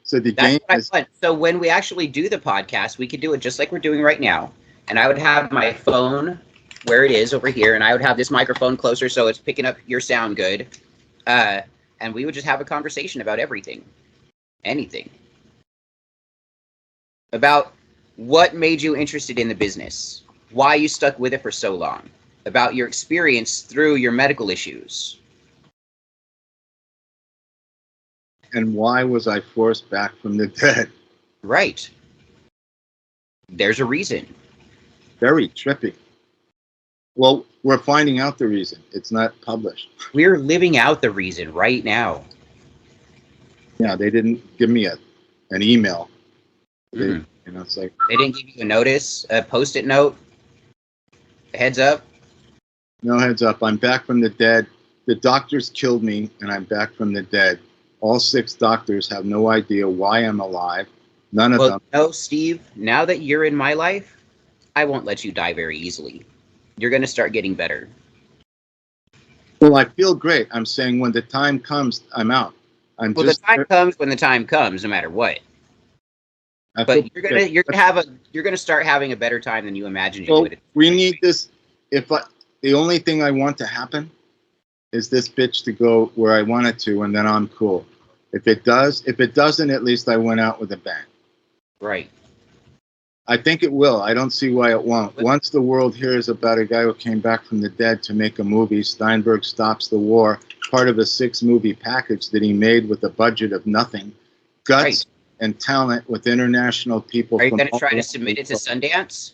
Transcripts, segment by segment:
So the That's game what is, I want. So when we actually do the podcast, we could do it just like we're doing right now. And I would have my phone where it is over here, and I would have this microphone closer so it's picking up your sound good. Uh, and we would just have a conversation about everything, anything, about what made you interested in the business, why you stuck with it for so long, about your experience through your medical issues. and why was I forced back from the dead? Right. There's a reason. Very trippy. Well, we're finding out the reason. It's not published. We're living out the reason right now. Yeah, they didn't give me an email. They, Mm. it's like, They didn't give you a notice, a post-it note, a heads up. no heads up. I'm back from the dead. The doctors killed me, and I'm back from the dead. All 6 doctors have no idea why I'm alive. None of them. No, Steve, now that you're in my life, I won't let you die very easily. You're going to start getting better. Well, I feel great. I'm saying when the time comes, I'm out. The time comes when the time comes, no matter what. But you're gonna start having a better time than you imagined you would. We need this. The only thing I want to happen is this bitch to go where I want it to, and then I'm cool. If it doesn't, at least I went out with a bang. Right. I think it will. I don't see why it won't. Once the world hears about a guy who came back from the dead to make a movie, Steinberg stops the war, part of a 6-movie package that he made with a budget of nothing, guts and talent with international people. Are you going to try to submit it to Sundance?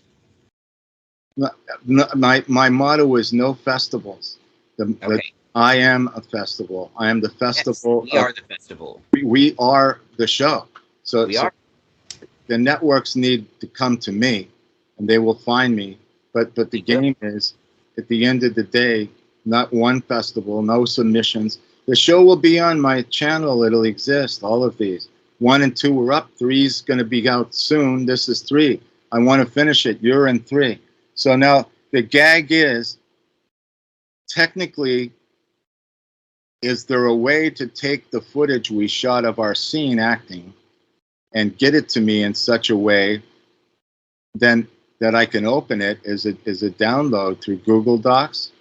My motto is no festivals. I am a festival. I am the festival. Yes, we are the festival. We are the show. So we are. The networks need to come to me, and they will find me. But the game is, at the end of the day, not one festival, no submissions. The show will be on my channel. It'll exist. All of these. 1 and 2 are up. 3's going to be out soon. This is 3. I want to finish it. You're in 3. So now the gag is, technically, is there a way to take the footage we shot of our scene acting and get it to me in such a way then that I can open it as a download through Google Docs?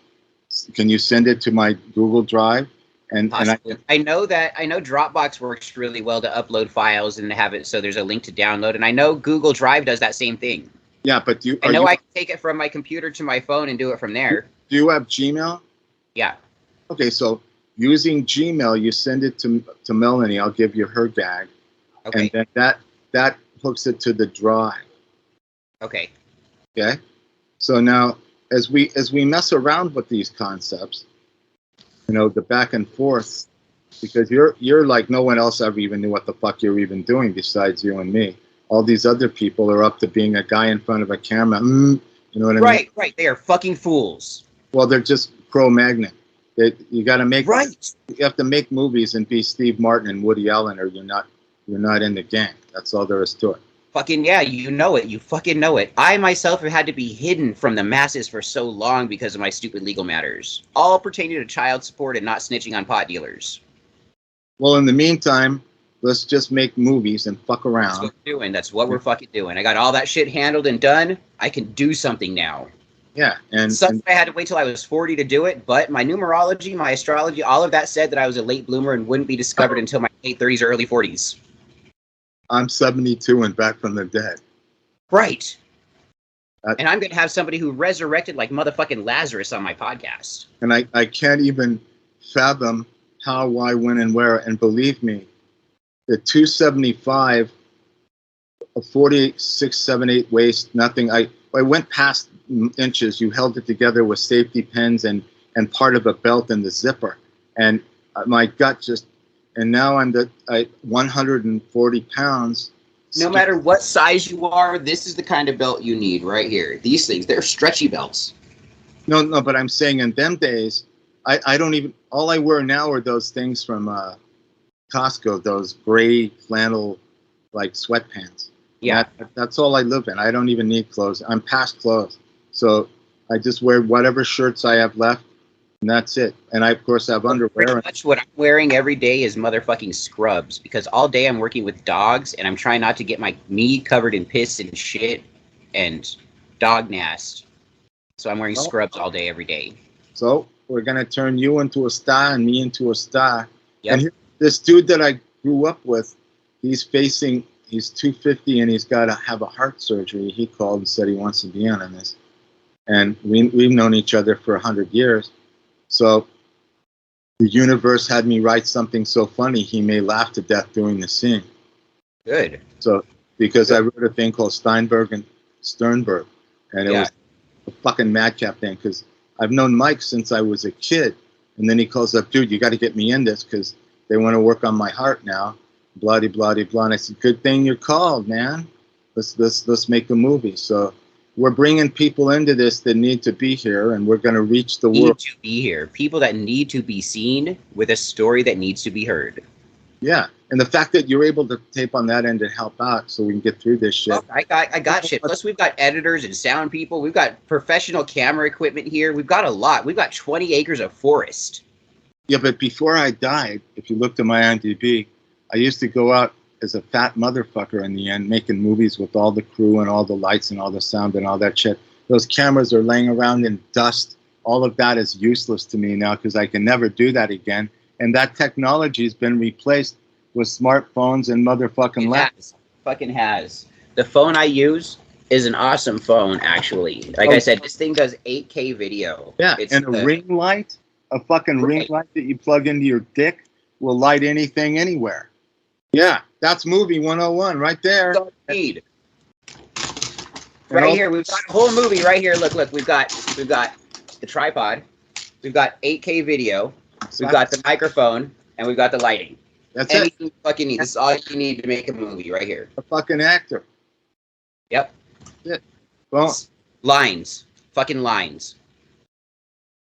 Can you send it to my Google Drive? And I know Dropbox works really well to upload files and have it so there's a link to download, and I know Google Drive does that same thing. Yeah, but I can take it from my computer to my phone and do it from there. Do you have Gmail? Yeah. Okay, so using Gmail, you send it to Melanie. I'll give you her gag. Okay. And then that hooks it to the drive. Okay. Okay. So now, as we mess around with these concepts, the back and forth, because you're like no one else ever even knew what the fuck you're even doing besides you and me. All these other people are up to being a guy in front of a camera. You know what I mean? Right. They are fucking fools. Well, they're just pro-magnet. You got to make. Right. You have to make movies and be Steve Martin and Woody Allen, or you're not in the gang. That's all there is to it. Fucking yeah, you know it. You fucking know it. I myself have had to be hidden from the masses for so long because of my stupid legal matters, all pertaining to child support and not snitching on pot dealers. Well, in the meantime, let's just make movies and fuck around. That's what we're doing. That's what we're fucking doing. I got all that shit handled and done. I can do something now. Yeah, and I had to wait till I was 40 to do it, but my numerology, my astrology, all of that said that I was a late bloomer and wouldn't be discovered until my late 30s or early 40s. I'm 72 and back from the dead. Right. And I'm going to have somebody who resurrected like motherfucking Lazarus on my podcast. And I can't even fathom how, why, when, and where. And believe me, the 275, a 46, 78 waist, nothing. I went past inches. You held it together with safety pins and part of a belt in the zipper. And my gut just, and now I'm 140 pounds. No matter what size you are, this is the kind of belt you need right here. These things, they're stretchy belts. No, but I'm saying in them days, I don't even, all I wear now are those things from Costco, those gray flannel, like sweatpants. Yeah. That's all I live in. I don't even need clothes. I'm past clothes. So I just wear whatever shirts I have left. and that's it. And I, of course, have underwear. Pretty much what I'm wearing every day is motherfucking scrubs, because all day I'm working with dogs, and I'm trying not to get my knee covered in piss and shit and dog nast. So I'm wearing scrubs all day, every day. So we're gonna turn you into a star and me into a star. Yep. And here, this dude that I grew up with, he's 250 and he's got to have a heart surgery. He called and said he wants to be on this. And we've known each other for 100 years. So the universe had me write something so funny he may laugh to death during the scene. Good. So because I wrote a thing called Steinberg and Sternberg, and it was a fucking madcap thing, because I've known Mike since I was a kid. And then he calls up, dude, you got to get me in this because they want to work on my heart now. Bloody, bloody, blah. And I said, good thing you're called, man. Let's make a movie. So we're bringing people into this that need to be here, and we're going to reach the world. Need to be here. People that need to be seen with a story that needs to be heard. Yeah, and the fact that you're able to tape on that end and help out so we can get through this shit. Oh, I got shit. Plus, we've got editors and sound people. We've got professional camera equipment here. We've got a lot. We've got 20 acres of forest. Yeah, but before I died, if you looked at my IMDb, I used to go out as a fat motherfucker in the end, making movies with all the crew and all the lights and all the sound and all that shit. Those cameras are laying around in dust. All of that is useless to me now because I can never do that again. And that technology has been replaced with smartphones and motherfucking laptops. Fucking has. The phone I use is an awesome phone, actually. Like I said, this thing does 8K video. Yeah, and a ring light, a fucking ring light that you plug into your dick will light anything anywhere. Yeah, that's movie 101 right there. That's all you need. Right here, we've got a whole movie right here. Look, we've got the tripod, we've got 8K video, we've got the microphone, and we've got the lighting. That's anything you fucking need. This is all you need to make a movie right here. A fucking actor. Yep. Yeah. Well, lines. Fucking lines.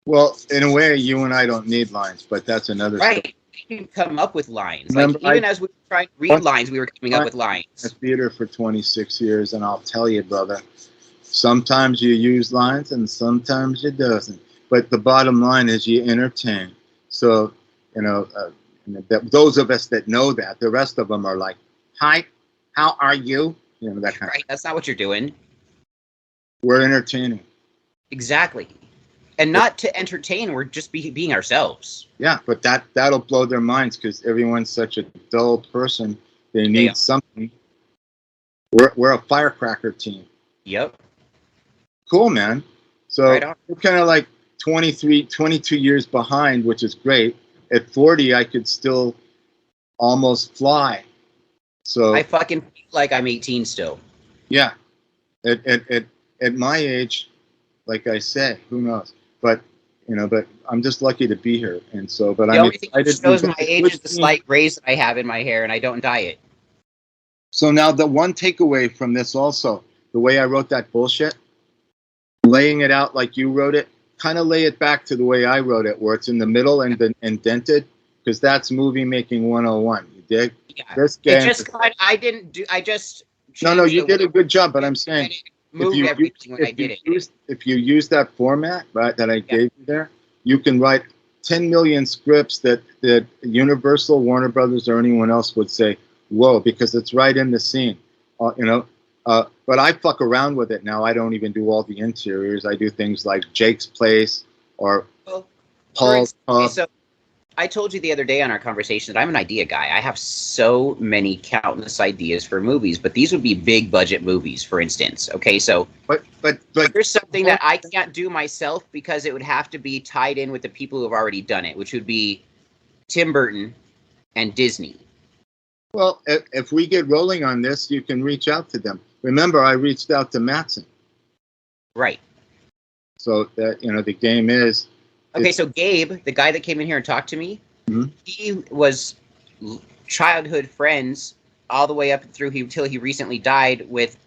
Well, in a way, you and I don't need lines, but that's another story. We can come up with lines. Remember, like, even as we were trying to read lines, we were coming up with lines. In theater for 26 years, and I'll tell you, brother, sometimes you use lines and sometimes you doesn't. But the bottom line is you entertain. So, you know, those of us that know that, the rest of them are like, hi, how are you? You know, that kind of. That's not what you're doing. We're entertaining. Exactly. And not to entertain, we're just being ourselves. Yeah, but that'll blow their minds because everyone's such a dull person. They need something. We're a firecracker team. Yep. Cool, man. So we're kind of like 22 years behind, which is great. At 40, I could still almost fly. So I fucking feel like I'm 18 still. Yeah. At my age, like I say, who knows? But I'm just lucky to be here. And so, but the only thing that shows my age is the slight grays that I have in my hair, and I don't dye it. So now the one takeaway from this also, the way I wrote that bullshit, laying it out like you wrote it, kind of lay it back to the way I wrote it, where it's in the middle and then indented, because that's movie making 101. You dig? Yeah. This game. No, you did a good job, but I'm saying if you use that format, right, that I gave you there, you can write 10 million scripts that Universal, Warner Brothers, or anyone else would say, whoa, because it's right in the scene. But I fuck around with it now. I don't even do all the interiors. I do things like Jake's Place or Paul's Pub. So I told you the other day on our conversation that I'm an idea guy. I have so many countless ideas for movies, but these would be big budget movies, for instance. Okay, so but there's something that I can't do myself because it would have to be tied in with the people who have already done it, which would be Tim Burton and Disney. Well, if we get rolling on this, you can reach out to them. Remember, I reached out to Mattson. Right. So that the game is. Okay, so Gabe, the guy that came in here and talked to me, he was childhood friends all the way up through till he recently died with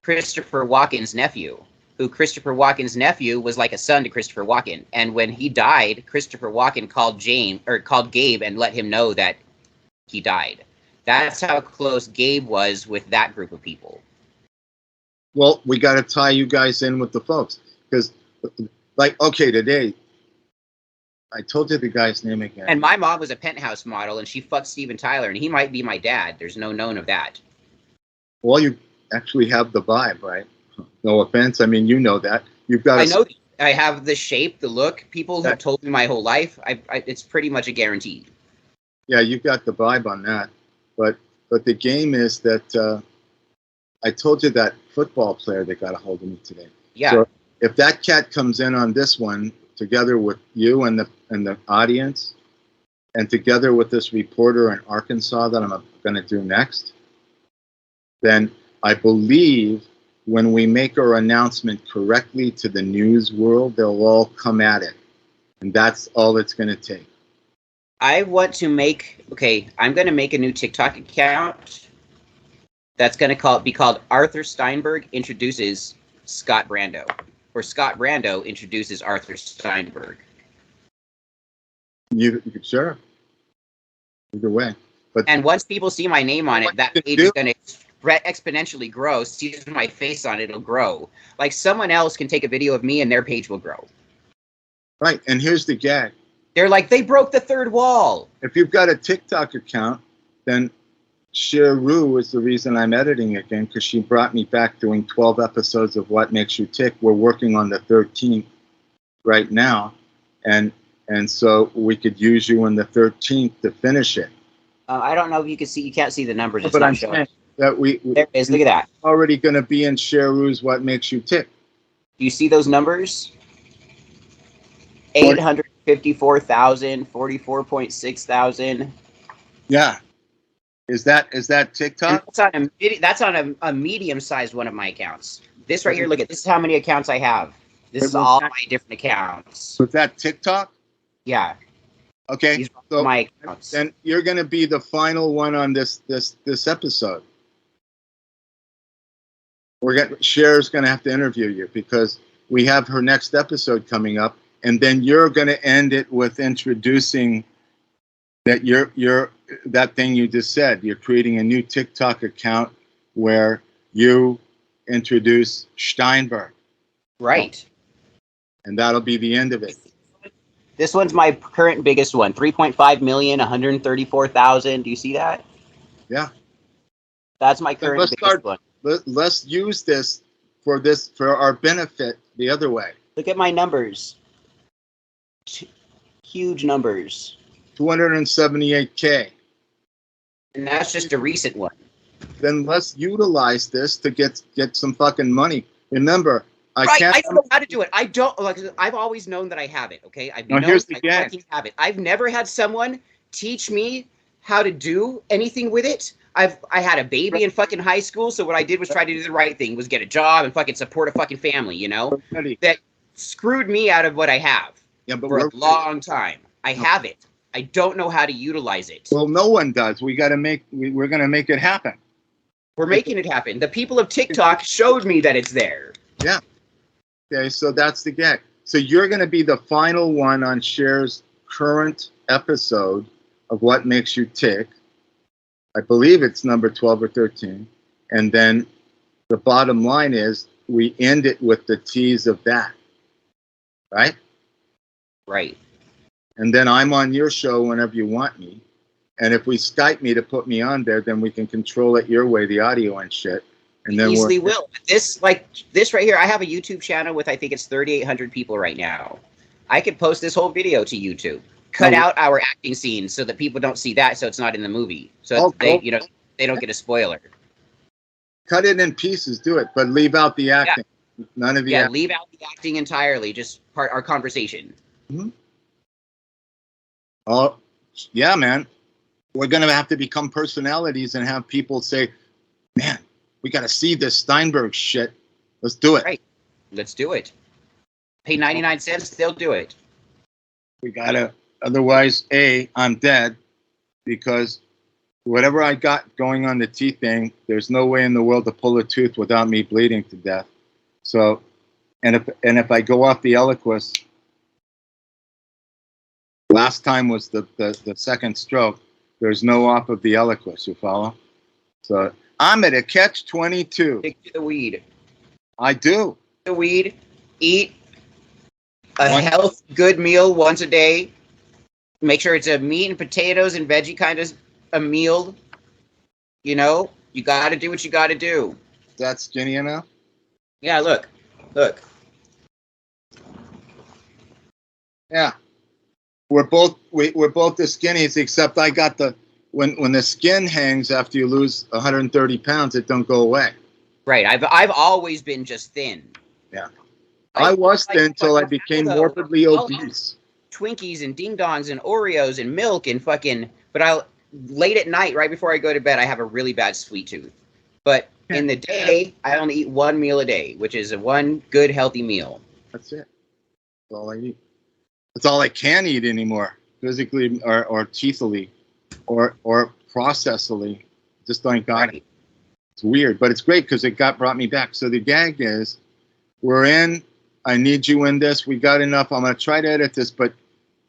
Christopher Walken's nephew, who Christopher Walken's nephew was like a son to Christopher Walken. And when he died, Christopher Walken called Gabe and let him know that he died. That's how close Gabe was with that group of people. Well, we got to tie you guys in with the folks because, like, okay, today I told you the guy's name again. And my mom was a penthouse model, and she fucked Steven Tyler, and he might be my dad. There's no known of that. Well, you actually have the vibe, right? No offense. I mean, you know that. You've got. I know I have the shape, the look. People have told me my whole life. It's pretty much a guarantee. Yeah, you've got the vibe on that. But the game is that I told you that football player that got a hold of me today. Yeah. So if that cat comes in on this one, together with you and the audience, and together with this reporter in Arkansas that I'm going to do next, then I believe when we make our announcement correctly to the news world, they'll all come at it. And that's all it's going to take. I want to I'm going to make a new TikTok account that's going to be called Aurther Steinberg Introduces Scott Brando. Or Scott Brando Introduces Aurther Steinberg. You sure? Either way. And once people see my name on it, that page is going to exponentially grow. Sees my face on it, it'll grow. Like someone else can take a video of me and their page will grow. Right, and here's the gag. They're like, they broke the third wall. If you've got a TikTok account, then Sheru is the reason I'm editing again, because she brought me back doing 12 episodes of What Makes You Tick. We're working on the 13th right now, and so we could use you in the 13th to finish it. I don't know if you can see. You can't see the numbers. It's but not I'm showing. saying that There it is. Look at that. Already going to be in Sheru's What Makes You Tick. Do you see those numbers? 854,000, 44.6 thousand. Yeah. Is that TikTok? And that's on a medium-sized one of my accounts. This right here, look at this is how many accounts I have. This is all my different accounts. Was that TikTok? Yeah. Okay. These are So my accounts. then you're going to be the final one on this episode. Cher's going to have to interview you because we have her next episode coming up, and then you're going to end it with introducing that you're that thing you just said. You're creating a new TikTok account where you introduce Steinberg. Right. And that'll be the end of it. This one's my current biggest one. 3.5 million, 134,000. Do you see that? Yeah. That's my current biggest one. Let's use this for our benefit the other way. Look at my numbers. Huge numbers. 278K. And that's just a recent one. Then let's utilize this to get some fucking money. Remember, I don't know how to do it. I don't like. I've always known that I have it. Okay, here's the gag. I have it. I've never had someone teach me how to do anything with it. I had a baby in fucking high school, so what I did was try to do the right thing, was get a job and fucking support a fucking family. You know, that screwed me out of what I have. Yeah, but for a long time, I have it. I don't know how to utilize it. Well, no one does. We're gonna make it happen. We're making it happen. The people of TikTok showed me that it's there. Yeah. Okay, so that's the gag. So you're going to be the final one on Cher's current episode of What Makes You Tick. I believe it's number 12 or 13. And then the bottom line is we end it with the tease of that. Right? Right. And then I'm on your show whenever you want me. And if we Skype me to put me on there, then we can control it your way, the audio and shit. And then easily will. This right here, I have a YouTube channel with I think it's 3,800 people right now. I could post this whole video to YouTube. Cut out our acting scenes so that people don't see that, so it's not in the movie. So they don't get a spoiler. Cut it in pieces, do it, but leave out the acting. Yeah. None of the acting. Leave out the acting entirely. Just our conversation. Mm-hmm. Oh, yeah, man. We're gonna have to become personalities and have people say, "Man, we got to see this Steinberg shit. Let's do it." Right. Let's do it. Pay 99 cents, they'll do it. We got to, otherwise, I'm dead because whatever I got going on the teeth thing, there's no way in the world to pull a tooth without me bleeding to death. So, and if I go off the Eliquis, last time was the second stroke, there's no off of the Eliquis, you follow? So, I'm at a catch-22. Stick to the weed. I do. The weed. Eat a healthy, good meal once a day. Make sure it's a meat and potatoes and veggie kind of a meal. You know, you got to do what you got to do. That's skinny enough. Yeah, look. Yeah, we're both the skinnies, except I got the when the skin hangs after you lose 130 pounds, it don't go away. Right. I've always been just thin. Yeah, I was thin until I became morbidly obese. Twinkies and ding dongs and Oreos and milk and fucking. But I late at night, right before I go to bed, I have a really bad sweet tooth. But in the day, I only eat one meal a day, which is one good healthy meal. That's it. That's all I eat. That's all I can eat anymore, physically or teethily, or processally. Just don't got it. It's weird, but it's great because it brought me back. So the gag is, we're in. I need you in this. We got enough. I'm gonna try to edit this, but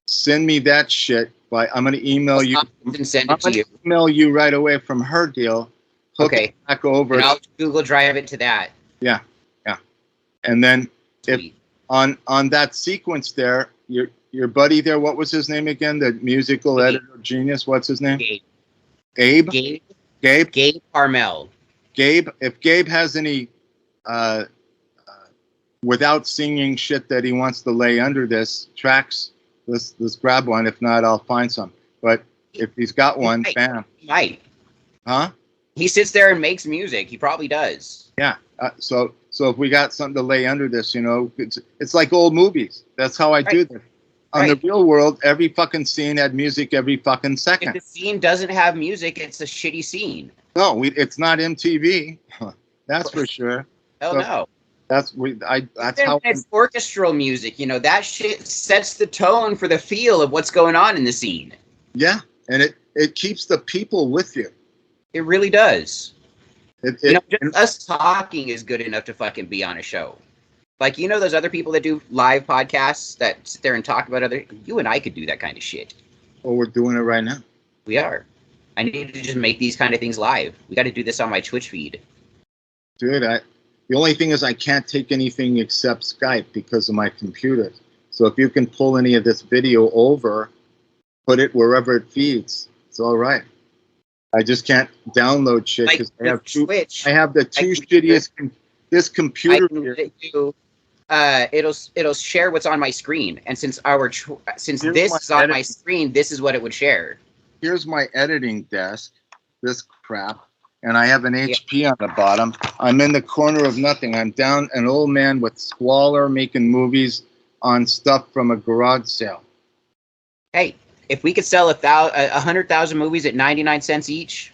send me that shit. I'm gonna email you. And send it to you. Email you right away from her deal. Hook it back over. And I'll Google Drive it to that. Yeah. And then if on that sequence there, your buddy there, what was his name again? The musical editor genius. What's his name? Gabe. Gabe Carmel. Gabe. If Gabe has any without singing shit that he wants to lay under this tracks, let's grab one. If not, I'll find some. But if he's got one, bam. He might. Huh? He sits there and makes music. He probably does. Yeah. So if we got something to lay under this, it's like old movies. That's how I do this. On the real world, every fucking scene had music every fucking second. If the scene doesn't have music, it's a shitty scene. No, it's not MTV. That's for sure. Hell no. That's how it's orchestral music. That shit sets the tone for the feel of what's going on in the scene. Yeah, and it keeps the people with you. It really does. Just us talking is good enough to fucking be on a show. Like, those other people that do live podcasts that sit there and talk about you and I could do that kind of shit. Well, we're doing it right now. We are. I need to just make these kind of things live. We got to do this on my Twitch feed. Dude, the only thing is I can't take anything except Skype because of my computer. So if you can pull any of this video over, put it wherever it feeds, it's all right. I just can't download shit because I have the two shittiest. This computer it'll share what's on my screen, and since this is on my screen, this is what it would share. Here's my editing desk, this crap, and I have an HP on the bottom. I'm in the corner of nothing. I'm down an old man with squalor making movies on stuff from a garage sale. Hey, if we could sell 100,000 movies at 99 cents each,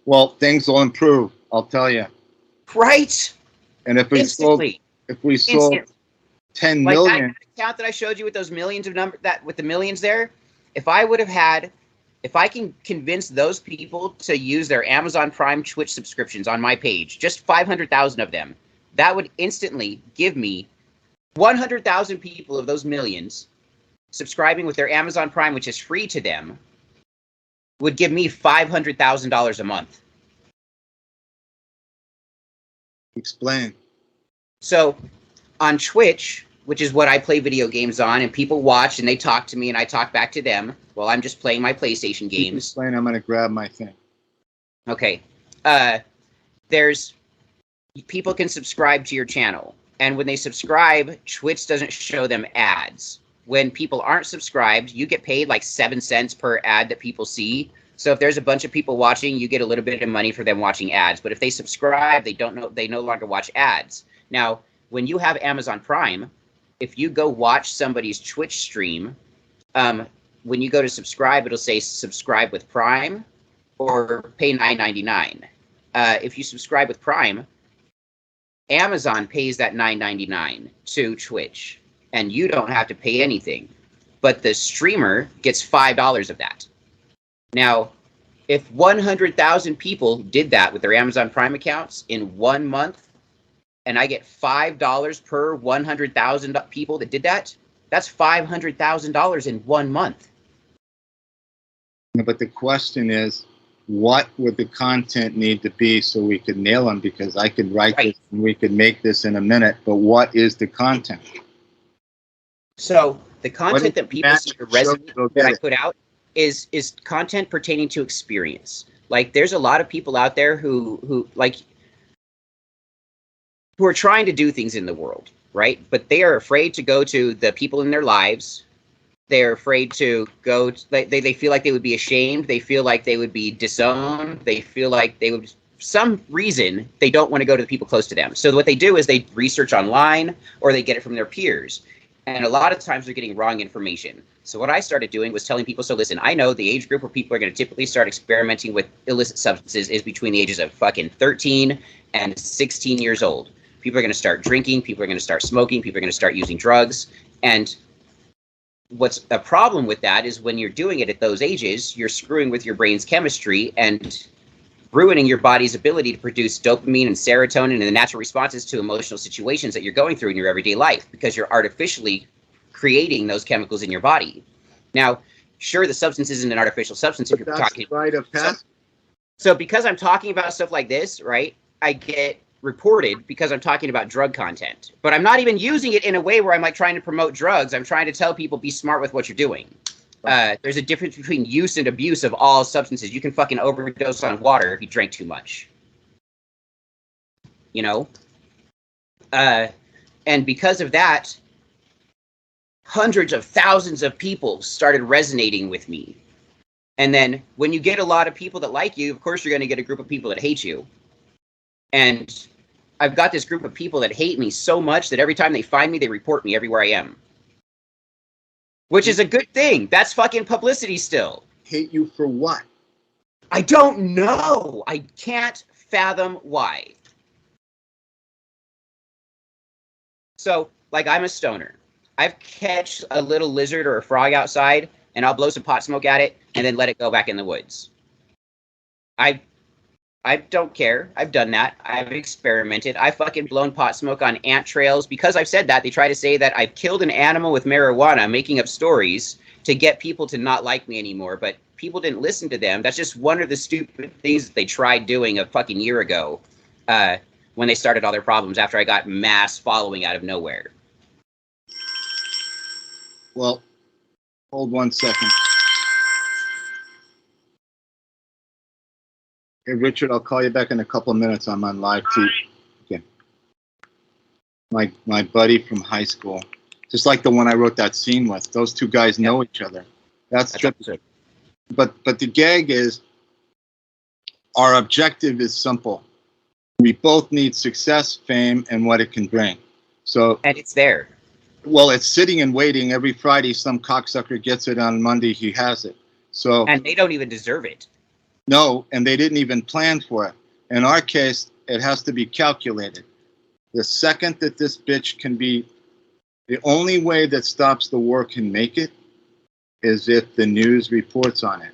well, things will improve. I'll tell you. Right. And if we sold 10 million, that account that I showed you with those millions of with the millions there, if I can convince those people to use their Amazon Prime Twitch subscriptions on my page, just 500,000 of them, that would instantly give me 100,000 people of those millions subscribing with their Amazon Prime, which is free to them, would give me $500,000 a month. Explain. So on Twitch, which is what I play video games on, and people watch and they talk to me and I talk back to them while I'm just playing my PlayStation games. Explain. I'm going to grab my thing. Okay. There's people can subscribe to your channel, and when they subscribe, Twitch doesn't show them ads. When people aren't subscribed, you get paid like 7 cents per ad that people see. So if there's a bunch of people watching, you get a little bit of money for them watching ads. But if they subscribe, they no longer watch ads. Now, when you have Amazon Prime, if you go watch somebody's Twitch stream, when you go to subscribe, it'll say subscribe with Prime or pay $9.99. If you subscribe with Prime, Amazon pays that $9.99 to Twitch, and you don't have to pay anything. But the streamer gets $5 of that. Now, if 100,000 people did that with their Amazon Prime accounts in 1 month, and I get $5 per 100,000 people that did that, that's $500,000 in 1 month. But the question is, what would the content need to be so we could nail them? Because I could write this and we could make this in a minute, but what is the content? So The content that people see to resonate that I put out is content pertaining to experience. Like, there's a lot of people out there who are trying to do things in the world, right? But they are afraid to go to the people in their lives. They're afraid to go. They feel like they would be ashamed. They feel like they would be disowned. They feel like they would, for some reason, they don't want to go to the people close to them. So what they do is they research online or they get it from their peers. And a lot of times they're getting wrong information. So what I started doing was telling people, so listen, I know the age group where people are going to typically start experimenting with illicit substances is between the ages of fucking 13 and 16 years old. People are going to start drinking. People are going to start smoking. People are going to start using drugs. And what's a problem with that is when you're doing it at those ages, you're screwing with your brain's chemistry and ruining your body's ability to produce dopamine and serotonin and the natural responses to emotional situations that you're going through in your everyday life, because you're artificially creating those chemicals in your body. Now, sure, the substance isn't an artificial substance if you're talking. Right of passage. So because I'm talking about stuff like this, right, I get reported because I'm talking about drug content. But I'm not even using it in a way where I'm like trying to promote drugs. I'm trying to tell people, be smart with what you're doing. There's a difference between use and abuse of all substances. You can fucking overdose on water if you drink too much. You know? And because of that, hundreds of thousands of people started resonating with me. And then when you get a lot of people that like you, of course you're going to get a group of people that hate you. And I've got this group of people that hate me so much that every time they find me, they report me everywhere I am. Which is a good thing. That's fucking publicity still. Hate you for what? I don't know. I can't fathom why. So, like, I'm a stoner. I've catch a little lizard or a frog outside, and I'll blow some pot smoke at it, and then let it go back in the woods. I don't care. I've done that. I've experimented. I've fucking blown pot smoke on ant trails. Because I've said that, they try to say that I've killed an animal with marijuana, making up stories to get people to not like me anymore. But people didn't listen to them. That's just one of the stupid things that they tried doing a fucking year ago when they started all their problems after I got mass following out of nowhere. Well, hold 1 second. Hey, Richard, I'll call you back in a couple of minutes. I'm on live TV. Okay. My buddy from high school, just like the one I wrote that scene with. Those two guys know each other. That's trippy. But the gag is, our objective is simple. We both need success, fame, and what it can bring. So, and it's there. Well, it's sitting and waiting. Every Friday, some cocksucker gets it. On Monday, he has it. So, and they don't even deserve it. No, and they didn't even plan for it. In our case, it has to be calculated. The second that this bitch can be, the only way that Stops the War can make it is if the news reports on it.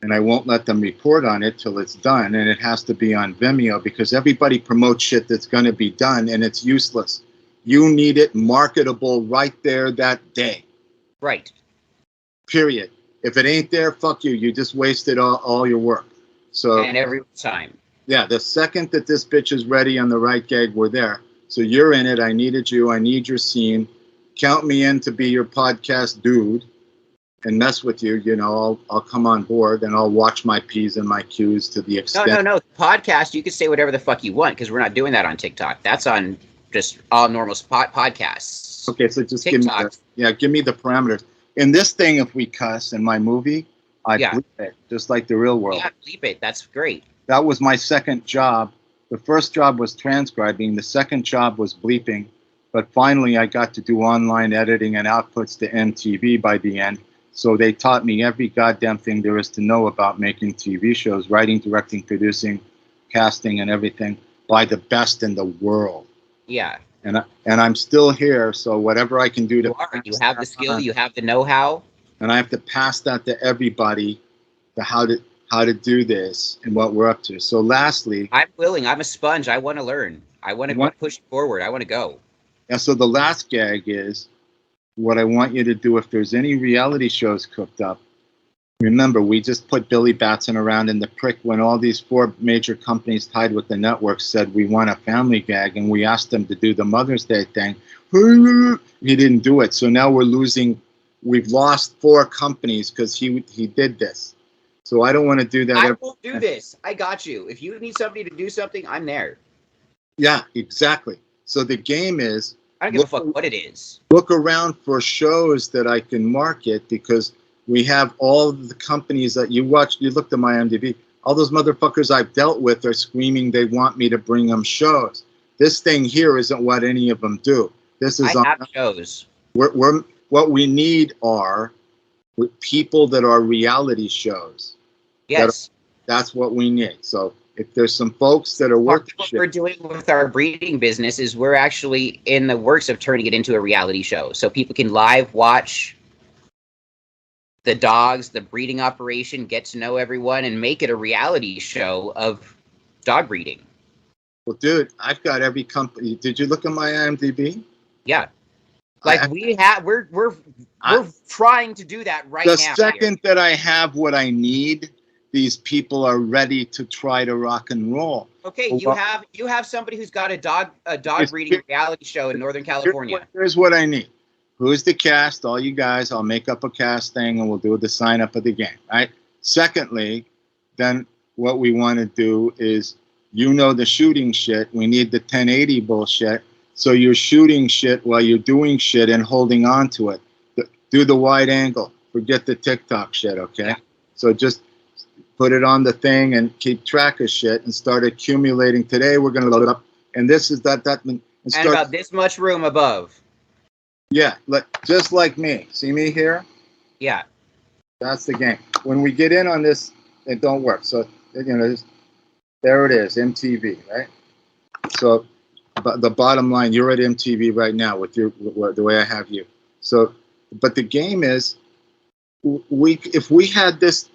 And I won't let them report on it till it's done. And it has to be on Vimeo because everybody promotes shit that's going to be done and it's useless. You need it marketable right there that day. Right. Period. If it ain't there, fuck you. You just wasted all your work. So, and every time. Yeah, the second that this bitch is ready on the right gag, we're there. So you're in it. I needed you. I need your scene. Count me in to be your podcast dude and mess with you. You know, I'll come on board and I'll watch my P's and my Q's to the extent. No. Podcast, you can say whatever the fuck you want because we're not doing that on TikTok. That's on just all normal podcasts. Okay, so just TikTok. give me the parameters. In this thing, if we cuss in my movie, I bleep it, just like the real world. Yeah, bleep it. That's great. That was my second job. The first job was transcribing. The second job was bleeping. But finally, I got to do online editing and outputs to MTV by the end. So they taught me every goddamn thing there is to know about making TV shows, writing, directing, producing, casting, and everything by the best in the world. Yeah. And I'm still here, so whatever I can do to... You have the skill, you have the know-how. And I have to pass that to everybody, to how to do this and what we're up to. So lastly... I'm willing. I'm a sponge. I want to learn. I want to push forward. I want to go. Yeah, so the last gag is what I want you to do if there's any reality shows cooked up. Remember, we just put Billy Batson around in the prick when all these 4 major companies tied with the network said we want a family gag, and we asked them to do the Mother's Day thing. He didn't do it, so now we're losing we've lost 4 companies because he did this. So I don't want to do that. I won't do this. I got you. If you need somebody to do something, I'm there. Yeah, exactly. So the game is, I don't give a fuck what it is. look around for shows that I can market, because we have all of the companies that you watch. You looked at my IMDb. All those motherfuckers I've dealt with are screaming they want me to bring them shows. This thing here isn't what any of them do. This is I have shows. We're what we need are people that are reality shows. Yes. That's what we need. So if there's some folks that are working, what we're doing with our breeding business is we're actually in the works of turning it into a reality show, so people can live watch the dogs, the breeding operation, get to know everyone, and make it a reality show of dog breeding. Well, dude, I've got every company. Did you look at my IMDb? Yeah, like we're trying to do that right now. The second that I have what I need, these people are ready to try to rock and roll. Okay, you have somebody who's got a dog breeding reality show in Northern California. Here's what I need. Who's the cast? All you guys. I'll make up a cast thing and we'll do the sign up of the game. Right. Secondly, then what we want to do is, the shooting shit. We need the 1080 bullshit. So you're shooting shit while you're doing shit and holding on to it. Do the wide angle. Forget the TikTok shit. Okay. Yeah. So just put it on the thing and keep track of shit and start accumulating. Today we're going to load it up, and this is that and about this much room above. Yeah, just like me. See me here? Yeah. That's the game. When we get in on this, it don't work. So there it is, MTV, right? So, but the bottom line, you're at MTV right now with the way I have you. So, but the game is, if we had this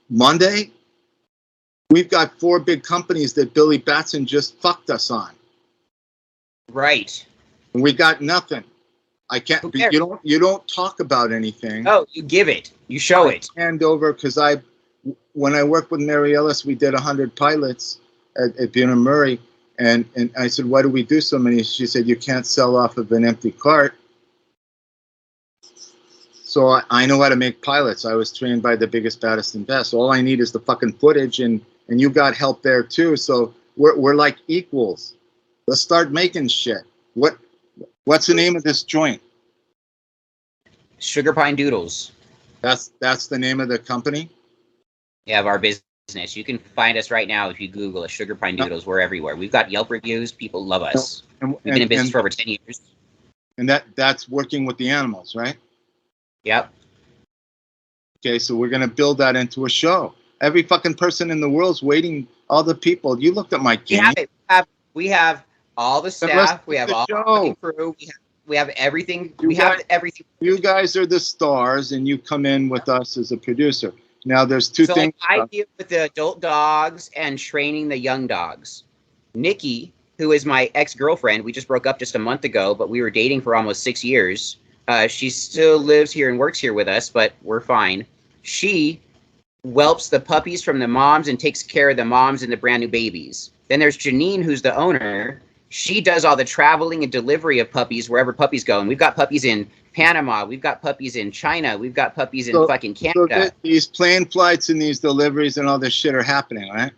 Monday, we've got 4 big companies that Billy Batson just fucked us on. Right. And we got nothing. I can't. You don't talk about anything. Oh, you give it. You show it. Hand over, because when I worked with Mary Ellis, we did 100 pilots at Buena Murray, and I said, why do we do so many? She said, you can't sell off of an empty cart. So I know how to make pilots. I was trained by the biggest, baddest, and best. All I need is the fucking footage, and you got help there too. So we're like equals. Let's start making shit. What's the name of this joint? Sugar Pine Doodles. That's the name of the company? Yeah, of our business. You can find us right now if you Google a Sugar Pine Doodles. We're everywhere. We've got Yelp reviews. People love us. We've been in business for over 10 years. And that's working with the animals, right? Yep. Okay, so we're going to build that into a show. Every fucking person in the world's waiting. All the people. You looked at my game. We have all the staff. We have all the crew. We have everything. We have everything. You guys are the stars, and you come in with us as a producer. Now, there's 2 things. I deal with the adult dogs and training the young dogs. Nikki, who is my ex-girlfriend, we just broke up just a month ago, but we were dating for almost 6 years. She still lives here and works here with us, but we're fine. She whelps the puppies from the moms and takes care of the moms and the brand new babies. Then there's Janine, who's the owner. She does all the traveling and delivery of puppies wherever puppies go. And we've got puppies in Panama. We've got puppies in China. We've got puppies in fucking Canada. So these plane flights and these deliveries and all this shit are happening, right?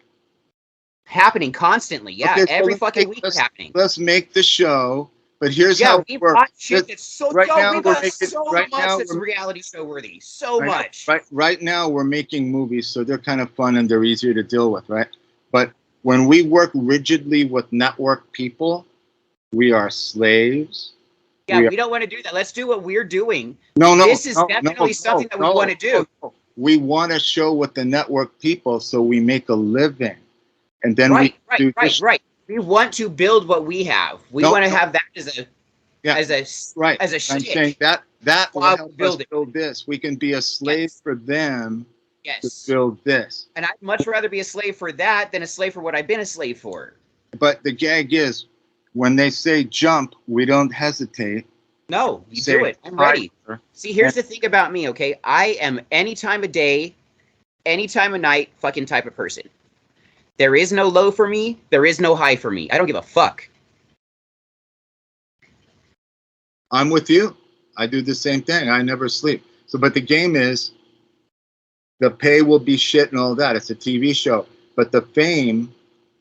Happening constantly. Yeah, okay, every fucking week is happening. Let's make the show. But here's how it works. Shit that's so much that's reality show worthy. So much. Right now we're making movies, so they're kind of fun and they're easier to deal with, right? But when we work rigidly with network people, we are slaves. Yeah, we don't want to do that. Let's do what we're doing. This is definitely something that we want to do. We want to show with the network people so we make a living. And then right. We want to build what we have. We want to have that as a shtick. I'm saying that will help us build this. We can be a slave for them to build this. And I'd much rather be a slave for that than a slave for what I've been a slave for. But the gag is, when they say jump, we don't hesitate. No, you do it. I'm ready. See, here's the thing about me, okay? I am any time of day, any time of night fucking type of person. There is no low for me. There is no high for me. I don't give a fuck. I'm with you. I do the same thing. I never sleep. So, but the game is, the pay will be shit and all that. It's a TV show. But the fame,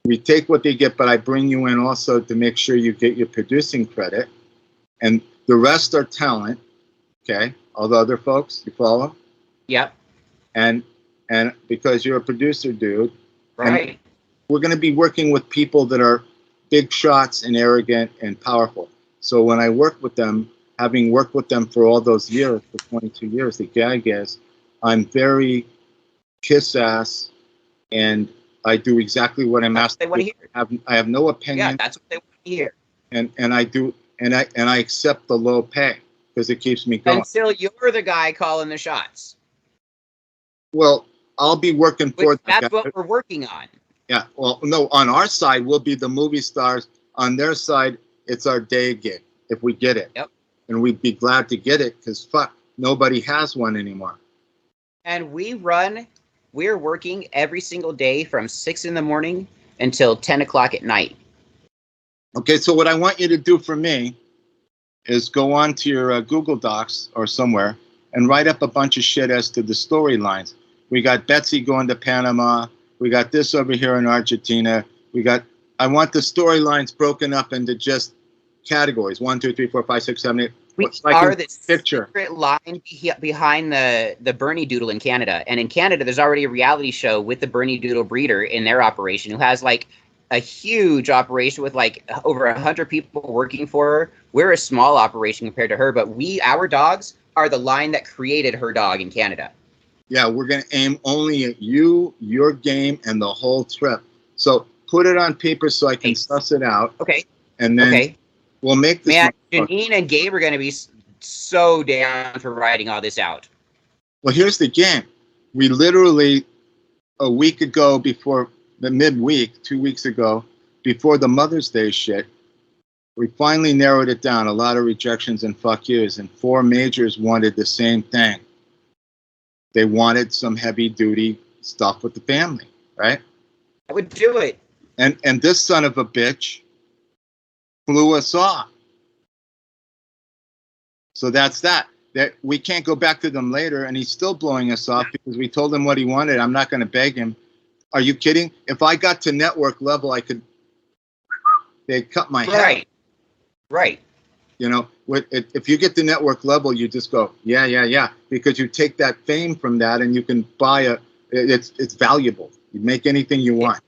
we take what they get, but I bring you in also to make sure you get your producing credit. And the rest are talent, okay? All the other folks, you follow? Yep. And because you're a producer, dude, Right. we're going to be working with people that are big shots and arrogant and powerful. So when I work with them, having worked with them for all those years, for 22 years, the gag is, I'm very kiss ass, and I do exactly what I'm asked to do. Hear. I have no opinion. Yeah, that's what they want to hear. And I do, and I accept the low pay because it keeps me going. Until you're the guy calling the shots. Well, I'll be working for that. That's what we're working on. Yeah. Well, no, on our side, we'll be the movie stars. On their side, it's our day gig if we get it. Yep. And we'd be glad to get it because fuck, nobody has one anymore. And we're working every single day from 6 a.m. until 10 o'clock at night. Okay, so what I want you to do for me is go on to your Google Docs or somewhere and write up a bunch of shit as to the storylines. We got Betsy going to Panama. We got this over here in Argentina. I want the storylines broken up into just categories. 1, 2, 3, 4, 5, 6, 7, 8. We like are the picture secret line behind the Bernie Doodle in Canada. And in Canada, there's already a reality show with the Bernie Doodle breeder in their operation who has like a huge operation with like over 100 people working for her. We're a small operation compared to her, but our dogs are the line that created her dog in Canada. Yeah, we're going to aim only at you, your game, and the whole trip. So put it on paper so I can suss it out. Okay. And then we'll make this. Man, Janine and Gabe are going to be so down for writing all this out. Well, here's the game. We literally, a week ago before the midweek, 2 weeks ago, before the Mother's Day shit, we finally narrowed it down. A lot of rejections and fuck yous. And 4 majors wanted the same thing. They wanted some heavy duty stuff with the family, right? I would do it. And this son of a bitch blew us off. So that's that. That we can't go back to them later, and he's still blowing us off because we told him what he wanted. I'm not going to beg him. Are you kidding? If I got to network level, they'd cut my head. Right. You know, if you get to network level, you just go, yeah, because you take that fame from that, and you can buy it's valuable. You make anything you want.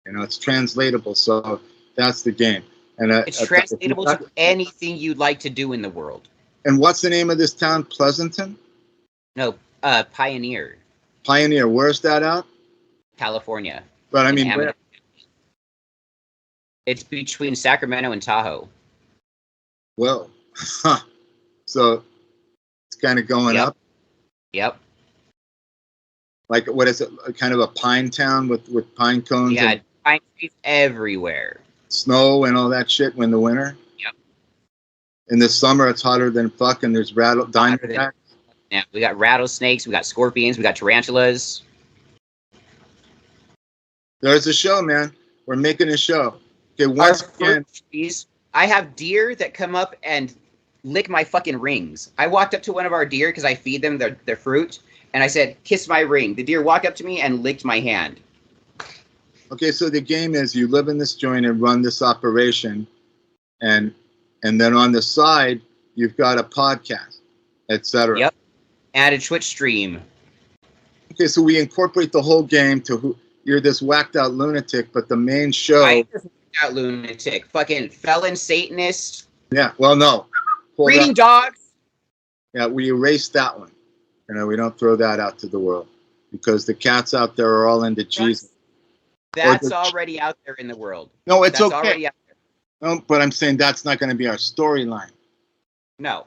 You know, it's translatable. So that's the game. And it's translatable to anything you'd like to do in the world. And what's the name of this town? Pleasanton? No, Pioneer. Pioneer. Where's that out? California. But I mean, where? It's between Sacramento and Tahoe. Well, so it's kind of going up. Yep. Like, what is it? Kind of a pine town with pine cones? Yeah, pine trees everywhere. Snow and all that shit in the winter? Yep. In the summer, it's hotter than fuck, and there's diamondbacks. Yeah, we got rattlesnakes, we got scorpions, we got tarantulas. There's a show, man. We're making a show. Okay, once again. I have deer that come up and lick my fucking rings. I walked up to one of our deer because I feed them their fruit, and I said, "Kiss my ring." The deer walked up to me and licked my hand. Okay, so the game is you live in this joint and run this operation, and then on the side you've got a podcast, etc. Yep, and a Twitch stream. Okay, so we incorporate the whole game to you're this whacked out lunatic, but the main show. I just whacked out lunatic, fucking felon Satanist. Yeah, well, no. Breeding dogs. Yeah, we erase that one. You know, we don't throw that out to the world because the cats out there are all into Jesus. That's already out there in the world. No, it's that's okay. Already out there. No, but I'm saying that's not going to be our storyline. No.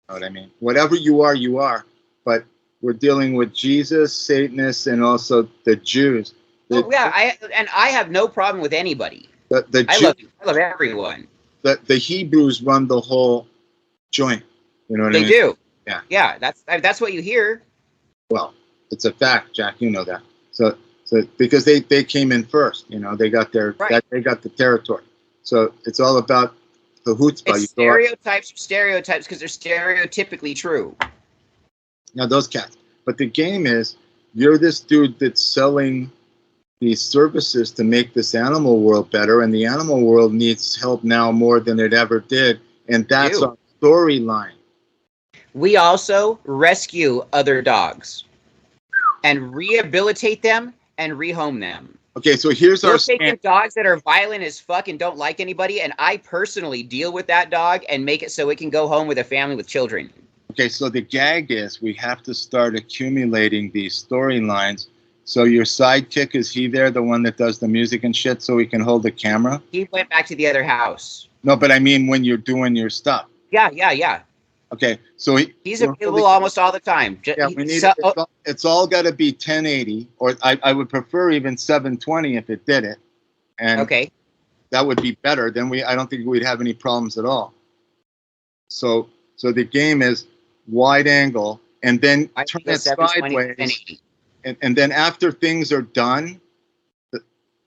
You know what I mean? Whatever you are, you are. But we're dealing with Jesus, Satanists, and also the Jews. I have no problem with anybody. I love everyone. The Hebrews run the whole joint. You know what I mean? They do. Yeah. Yeah, that's what you hear. Well, it's a fact, Jack. You know that. So because they came in first, you know, they got they got the territory. So it's all about the chutzpah. It's stereotypes because they're stereotypically true. Now those cats. But the game is, you're this dude that's selling these services to make this animal world better, and the animal world needs help now more than it ever did, and that's Do. our storyline. We also rescue other dogs and rehabilitate them and rehome them. Okay, so here's our We'll take in stand. dogs that are violent as fuck and don't like anybody, and I personally deal with that dog and make it so it can go home with a family with children. Okay, so the gag is we have to start accumulating these storylines. So your sidekick, is he there, the one that does the music and shit, so he can hold the camera? He went back to the other house. No, but I mean when you're doing your stuff. Yeah. Okay, so He's available almost all the time. Yeah, we need it's all got to be 1080, or I would prefer even 720 if it did it, and okay. that would be better. Then I don't think we'd have any problems at all. So the game is wide angle, and then turn it sideways, and then after things are done,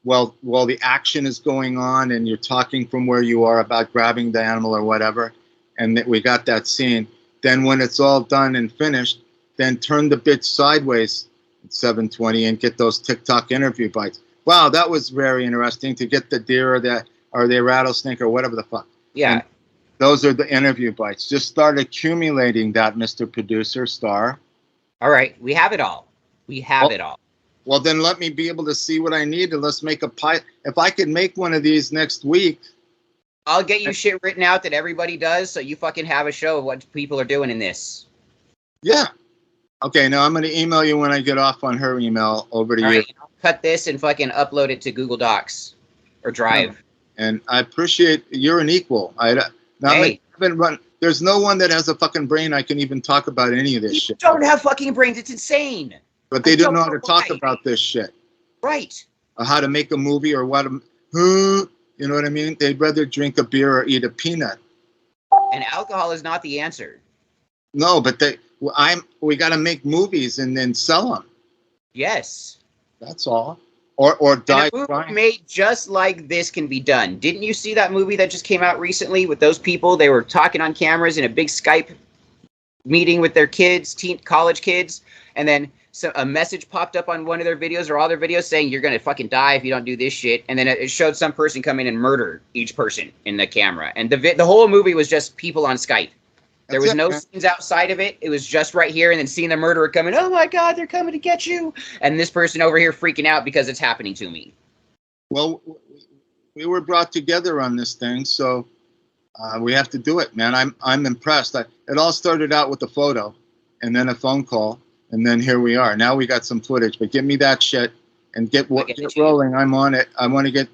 while the action is going on, and you're talking from where you are about grabbing the animal or whatever, and we got that scene. Then when it's all done and finished, then turn the bit sideways at 720 and get those TikTok interview bites. Wow, that was very interesting to get the deer or the rattlesnake or whatever the fuck. Yeah. And those are the interview bites. Just start accumulating that, Mr. Producer Star. All right, we have it all. We have it all. Well, then let me be able to see what I need, and let's make a pie. If I could make one of these next week, I'll get you shit written out that everybody does, so you fucking have a show of what people are doing in this. Yeah. Okay, now I'm going to email you when I get off on her email over to you. Right, I'll cut this and fucking upload it to Google Docs or Drive. And I appreciate you're an equal. There's no one that has a fucking brain I can even talk about any of this shit. Don't have fucking brains. It's insane. But they don't know how to talk about this shit. Right. Or how to make a movie or what. You know what I mean? They'd rather drink a beer or eat a peanut. And alcohol is not the answer. No, but we got to make movies and then sell them. Yes. That's all. Or die and a movie trying. made just like this can be done. Didn't you see that movie that just came out recently with those people? They were talking on cameras in a big Skype meeting with their kids, college kids, and then a message popped up on one of their videos or all their videos saying you're gonna fucking die if you don't do this shit, and then it showed some person come in and murder each person in the camera, and the whole movie was just people on Skype. There was no scenes outside of it. It was just right here, and then seeing the murderer come in. Oh my God, they're coming to get you! And this person over here freaking out because it's happening to me. Well, we were brought together on this thing, so we have to do it, man. I'm impressed. It all started out with a photo, and then a phone call. And then here we are. Now we got some footage, but give me that shit and get rolling. I'm on it. I want to get,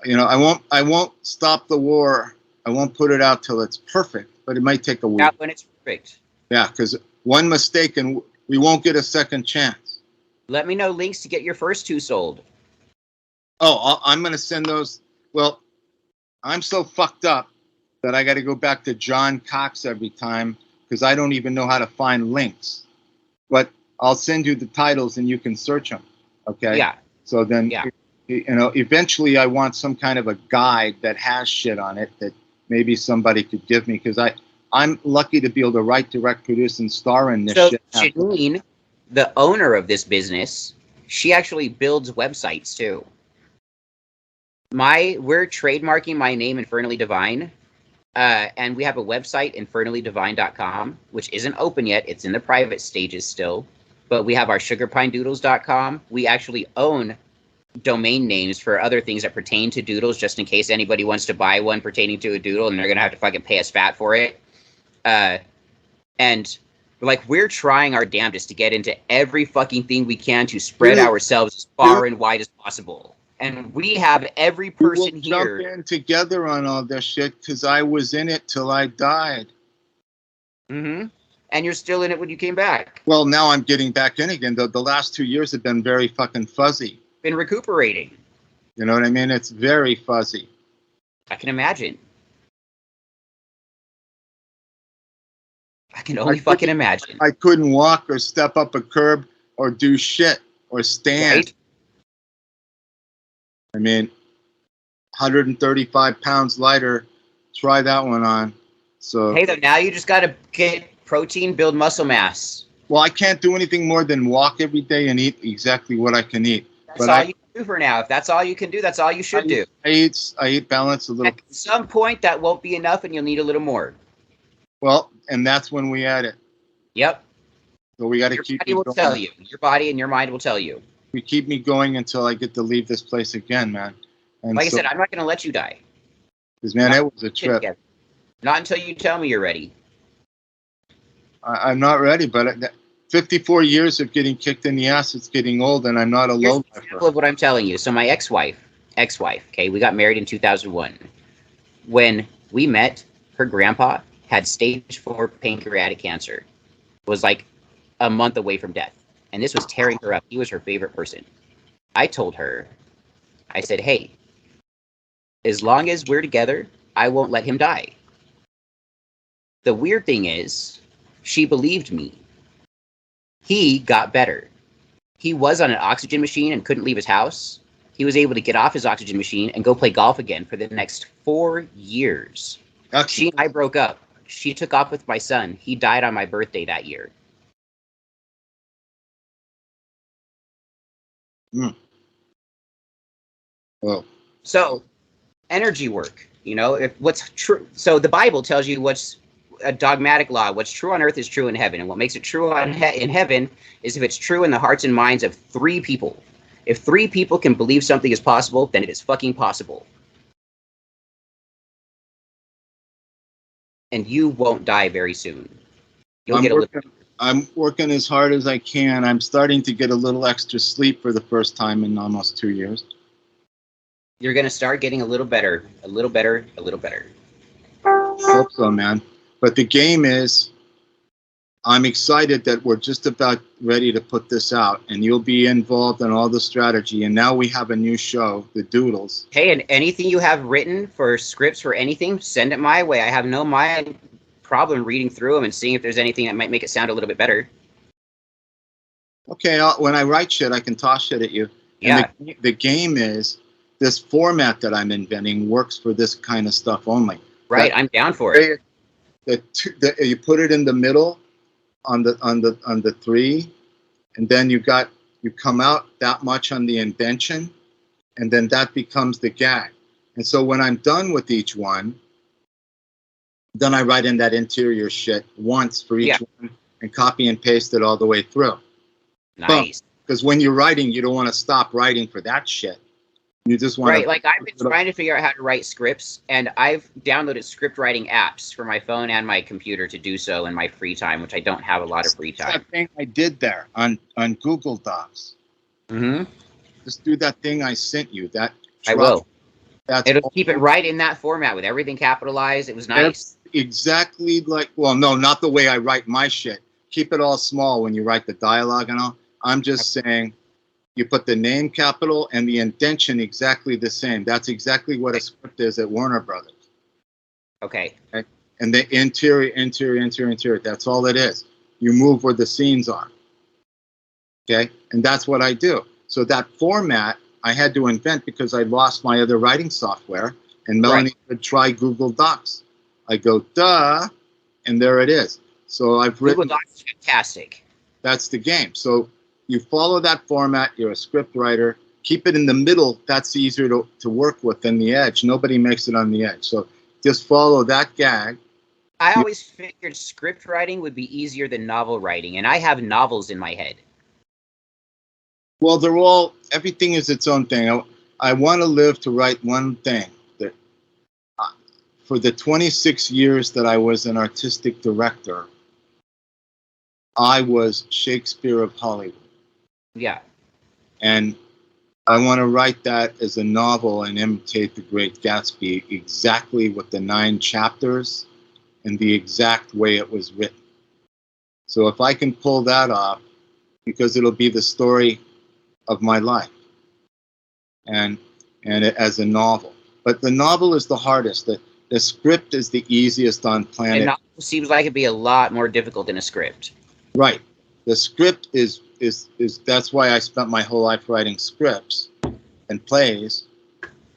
I won't stop the war. I won't put it out till it's perfect, but it might take a week. Not when it's perfect. Yeah, because one mistake and we won't get a second chance. Let me know links to get your first 2 sold. Oh, I'm going to send those. Well, I'm so fucked up that I got to go back to John Cox every time because I don't even know how to find links. But I'll send you the titles and you can search them. Okay. Yeah. So then, eventually I want some kind of a guide that has shit on it that maybe somebody could give me because I'm lucky to be able to write, direct, produce, and star in this shit. So Janine, the owner of this business, she actually builds websites too. We're trademarking my name, Infernally Divine. And we have a website, infernallydivine.com, which isn't open yet. It's in the private stages still. But we have our sugarpinedoodles.com. We actually own domain names for other things that pertain to doodles, just in case anybody wants to buy one pertaining to a doodle, and they're going to have to fucking pay us fat for it. And we're trying our damnedest to get into every fucking thing we can to spread ourselves as far and wide as possible. And we have every person here. Jump in together on all this shit because I was in it till I died. Mm-hmm. And you're still in it when you came back. Well, now I'm getting back in again. The last 2 years have been very fucking fuzzy. Been recuperating. You know what I mean? It's very fuzzy. I can imagine. I can only fucking imagine. I couldn't walk or step up a curb or do shit or stand. Right? I mean, 135 pounds lighter. Try that one on. So hey, though, now you just got to get protein, build muscle mass. Well, I can't do anything more than walk every day and eat exactly what I can eat. That's But all you can do for now. If that's all you can do, that's all you should do. I eat balance a little. At some point, that won't be enough, and you'll need a little more. Well, and that's when we add it. Yep. So we got to Your keep. body will tell you. Your body and your mind will tell you. We keep me going until I get to leave this place again, man. And like I said, I'm not going to let you die. Because, man, it was a trip. Not until you tell me you're ready. I'm not ready, but 54 years of getting kicked in the ass, it's getting old, and I'm not a low lifer. Example of what I'm telling you. So my ex-wife, okay, we got married in 2001. When we met, her grandpa had stage 4 pancreatic cancer. Was like a month away from death. And this was tearing her up. He was her favorite person. I told her, I said, hey, as long as we're together, I won't let him die. The weird thing is, she believed me. He got better. He was on an oxygen machine and couldn't leave his house. He was able to get off his oxygen machine and go play golf again for the next 4 years. She and I broke up. She took off with my son. He died on my birthday that year. Well, so energy work, if what's true. So the Bible tells you what's a dogmatic law. What's true on earth is true in heaven. And what makes it true in heaven is if it's true in the hearts and minds of 3 people. If 3 people can believe something is possible, then it is fucking possible. And you won't die very soon. You'll get a little. I'm working as hard as I can. I'm starting to get a little extra sleep for the first time in almost 2 years. You're going to start getting a little better, a little better, a little better. Hope so, man. But the game is, I'm excited that we're just about ready to put this out, and you'll be involved in all the strategy. And now we have a new show, The Doodles. Hey, and anything you have written for scripts for anything, send it my way. I have no problem reading through them and seeing if there's anything that might make it sound a little bit better. Okay, when I write shit, I can toss shit at you. Yeah. And the game is, this format that I'm inventing works for this kind of stuff only. Right, I'm down for it. You put it in the middle on the 3, and then you come out that much on the indention, and then that becomes the gag. And so when I'm done with each one, then I write in that interior shit once for each one and copy and paste it all the way through. Nice. Because when you're writing, you don't want to stop writing for that shit. You just want to... Like I've been trying to figure out how to write scripts, and I've downloaded script writing apps for my phone and my computer to do so in my free time, which I don't have a lot of free time. That thing I did there on Google Docs. Mm-hmm. Just do that thing I sent you. I will. It'll keep it right in that format with everything capitalized. It was nice. Exactly like, well, no, not the way I write my shit. Keep it all small when you write the dialogue and all. I'm just saying, you put the name capital and the indention exactly the same. That's exactly what a script is at Warner Brothers. Okay. And the interior. That's all it is. You move where the scenes are. Okay? And that's what I do. So that format I had to invent because I lost my other writing software, and Melanie would try Google Docs. I go, duh, and there it is. So I've written... Google Docs is fantastic. That's the game. So you follow that format, you're a script writer, keep it in the middle, that's easier to work with than the edge. Nobody makes it on the edge. So just follow that gag. I always figured script writing would be easier than novel writing, and I have novels in my head. Well, everything is its own thing. I want to live to write one thing. That for the 26 years that I was an artistic director, I was Shakespeare of Hollywood. Yeah. And I want to write that as a novel and imitate The Great Gatsby exactly with the 9 chapters and the exact way it was written. So if I can pull that off, because it'll be the story of my life and as a novel. But the novel is the hardest. The script is the easiest on planet. A novel seems like it'd be a lot more difficult than a script. Right. The script is that's why I spent my whole life writing scripts and plays,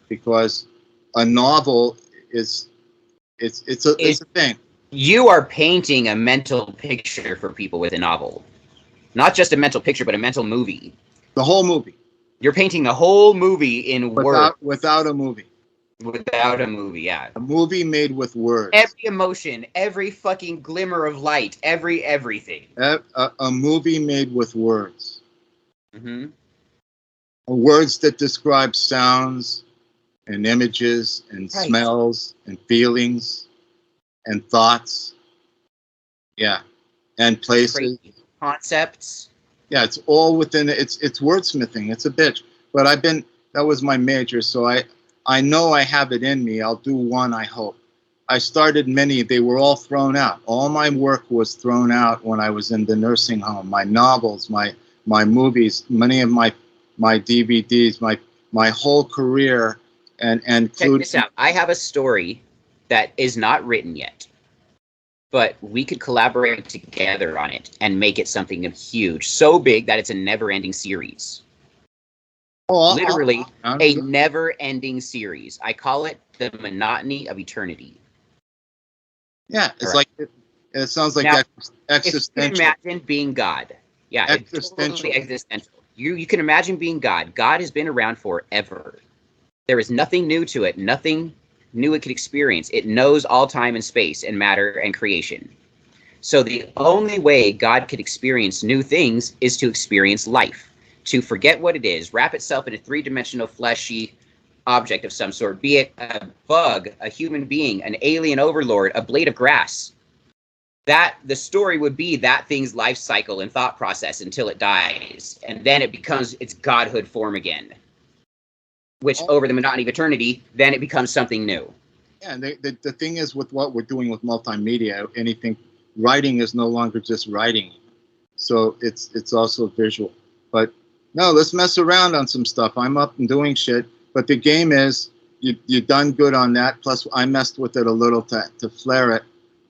because a novel it's a thing. You are painting a mental picture for people with a novel. Not just a mental picture, but a mental movie. The whole movie. You're painting the whole movie in words. Without a movie. Without a movie, yeah. A movie made with words. Every emotion, every fucking glimmer of light, everything. A movie made with words. Mm-hmm. Words that describe sounds and images and smells and feelings and thoughts. Yeah. And places. Crazy concepts. Yeah, it's all within it's wordsmithing. It's a bitch. But that was my major, so I know I have it in me. I'll do one, I hope. I started many, they were all thrown out. All my work was thrown out when I was in the nursing home. My novels, my movies, many of my DVDs, my whole career and check this out. I have a story that is not written yet, but we could collaborate together on it and make it something huge, so big that it's a never-ending series. Literally a never-ending series. I call it the monotony of eternity. Yeah, it's like it sounds like now, existential. If you can imagine being God, yeah, existential. Totally existential. You can imagine being God. God has been around forever. There is nothing new to it. Nothing new it could experience. It knows all time and space and matter and creation. So the only way God could experience new things is to experience life. To forget what it is, wrap itself in a three-dimensional fleshy object of some sort, be it a bug, a human being, an alien overlord, a blade of grass. That the story would be that thing's life cycle and thought process until it dies, and then it becomes its godhood form again. Which over the monotony of eternity, then it becomes something new. Yeah, and the thing is with what we're doing with multimedia, anything writing is no longer just writing, so it's also visual. But no, let's mess around on some stuff. I'm up and doing shit. But the game is, you done good on that. Plus, I messed with it a little to flare it,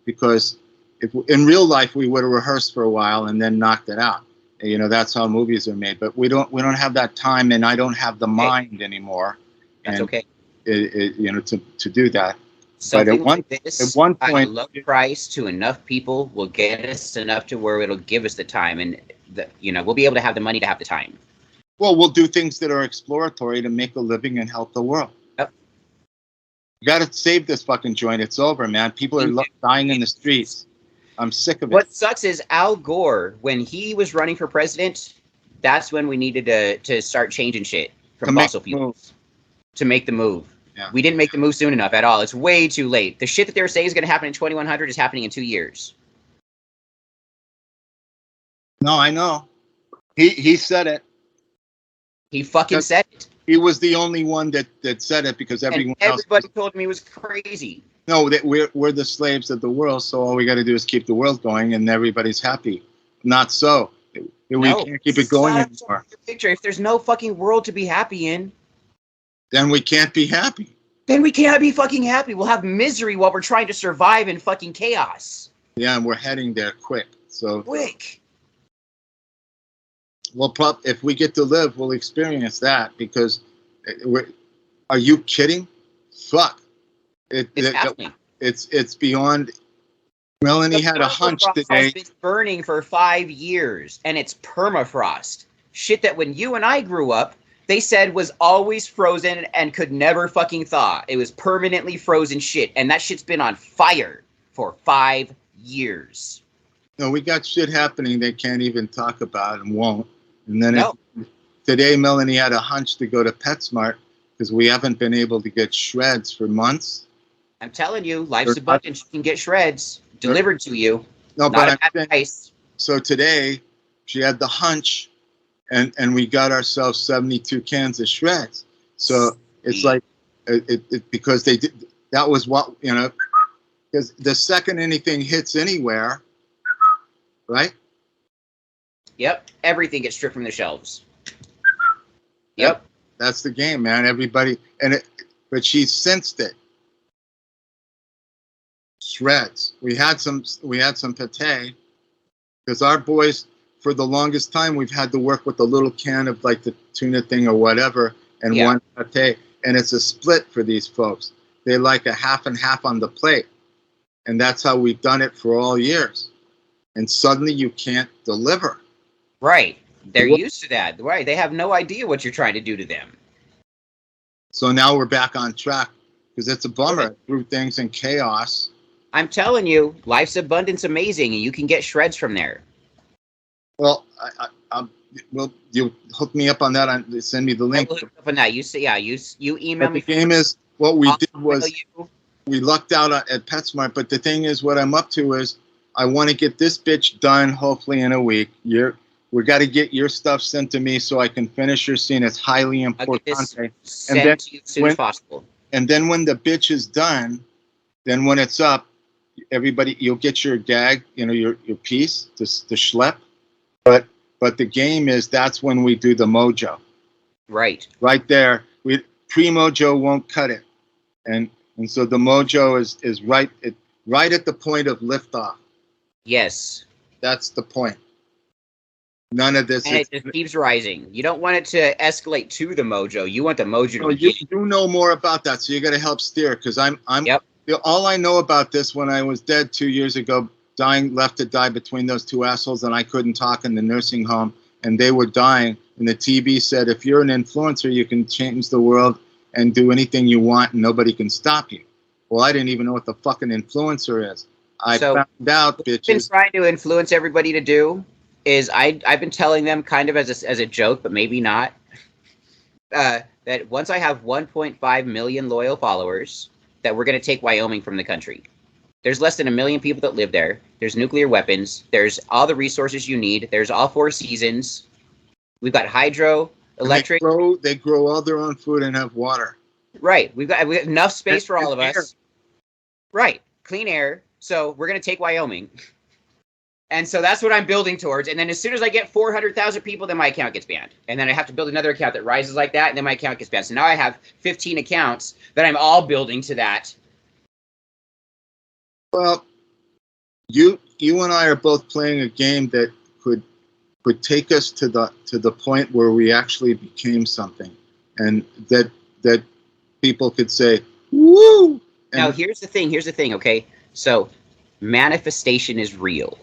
because if in real life we would have rehearsed for a while and then knocked it out. You know, that's how movies are made. But we don't have that time, and I don't have the mind anymore. That's and okay. You know, to do that. Something but at one point, a low price to enough people will get us enough to where it'll give us the time, and we'll be able to have the money to have the time. Well, we'll do things that are exploratory to make a living and help the world. Yep. You got to save this fucking joint. It's over, man. People are dying in the streets. I'm sick of it. What sucks is Al Gore, when he was running for president, that's when we needed to start changing shit from fossil fuels to make the move. Yeah. We didn't make the move soon enough at all. It's way too late. The shit that they were saying is going to happen in 2100 is happening in 2 years. No, I know. He said it. He fucking said it. He was the only one that said it, because everybody told me he was crazy. No, that we're the slaves of the world, so all we got to do is keep the world going, and everybody's happy. Not so. We can't keep it going anymore. Picture. If there's no fucking world to be happy in, then we can't be happy. Then we can't be fucking happy. We'll have misery while we're trying to survive in fucking chaos. Yeah, and we're heading there quick. So quick. Well, if we get to live, we'll experience that, because are you kidding? Fuck. It's happening. It's beyond. Melanie had a hunch today. It's been burning for 5 years, and it's permafrost. Shit that when you and I grew up, they said was always frozen and could never fucking thaw. It was permanently frozen shit, and that shit's been on fire for 5 years. No, we got shit happening they can't even talk about and won't. And then today, Melanie had a hunch to go to PetSmart, because we haven't been able to get shreds for months. I'm telling you, life's abundant. You can get shreds delivered to you. No, but so today, she had the hunch, and we got ourselves 72 cans of shreds. So it's like, because they did, that was what, because the second anything hits anywhere, right? Yep, everything gets stripped from the shelves. Yep. That's the game, man. Everybody, but she sensed it. Shreds. We had some pate, because our boys, for the longest time, we've had to work with a little can of like the tuna thing or whatever, and one pate, and it's a split for these folks. They like a half and half on the plate, and that's how we've done it for all years. And suddenly you can't deliver. Right. They're Well, used to that. Right. They have no idea what you're trying to do to them. so now we're back on track because it's a bummer. Good. It threw things in chaos. I'm telling you, life's abundance amazing, and you can get shreds from there. Well, well, you hook me up on that. Send me the I link. will look up on that. You say, yeah, you email But me. the game is what we I'll did email was you. we lucked out at PetSmart. But the thing is, what I'm up to is I want to get this bitch done hopefully in a week. We got to get your stuff sent to me so I can finish your scene. It's highly I'll get this important. And then sent to you as soon as possible. when the bitch is done, then when it's up, everybody you'll get your gag, your piece, the schlep. But the game is that's when we do the mojo. Right. Right there. We pre-mojo won't cut it. And so the mojo is right at the point of liftoff. Yes. That's the point. None of this And it just keeps rising. You don't want it to escalate to the mojo. You want the mojo to you begin. do know more about that, so you got to help steer because I'm Yep. all I know about this when I was dead 2 years ago, left to die between those two assholes, and I couldn't talk in the nursing home, and they were dying. And the TV said, if you're an influencer, you can change the world and do anything you want, and nobody can stop you. Well, I didn't even know what the fucking influencer is. I found out, What I've bitches. been trying to influence everybody to do is I've been telling them kind of as a joke, but maybe not, that once I have 1.5 million loyal followers, that we're going to take Wyoming from the country. There's less than 1 million people that live there. There's nuclear weapons. There's all the resources you need. There's all 4 seasons. We've got hydro, electric. They grow all their own food and have water. Right. We've got enough space for all of air. us. Right. Clean air. So we're going to take Wyoming. And so that's what I'm building towards. And then as soon as I get 400,000 people, then my account gets banned. And then I have to build another account that rises like that, and then my account gets banned. So now I have 15 accounts that I'm all building to that. Well, you and I are both playing a game that could take us to the point where we actually became something, and that people could say, "Woo!" Now here's the thing. Okay, so manifestation is real.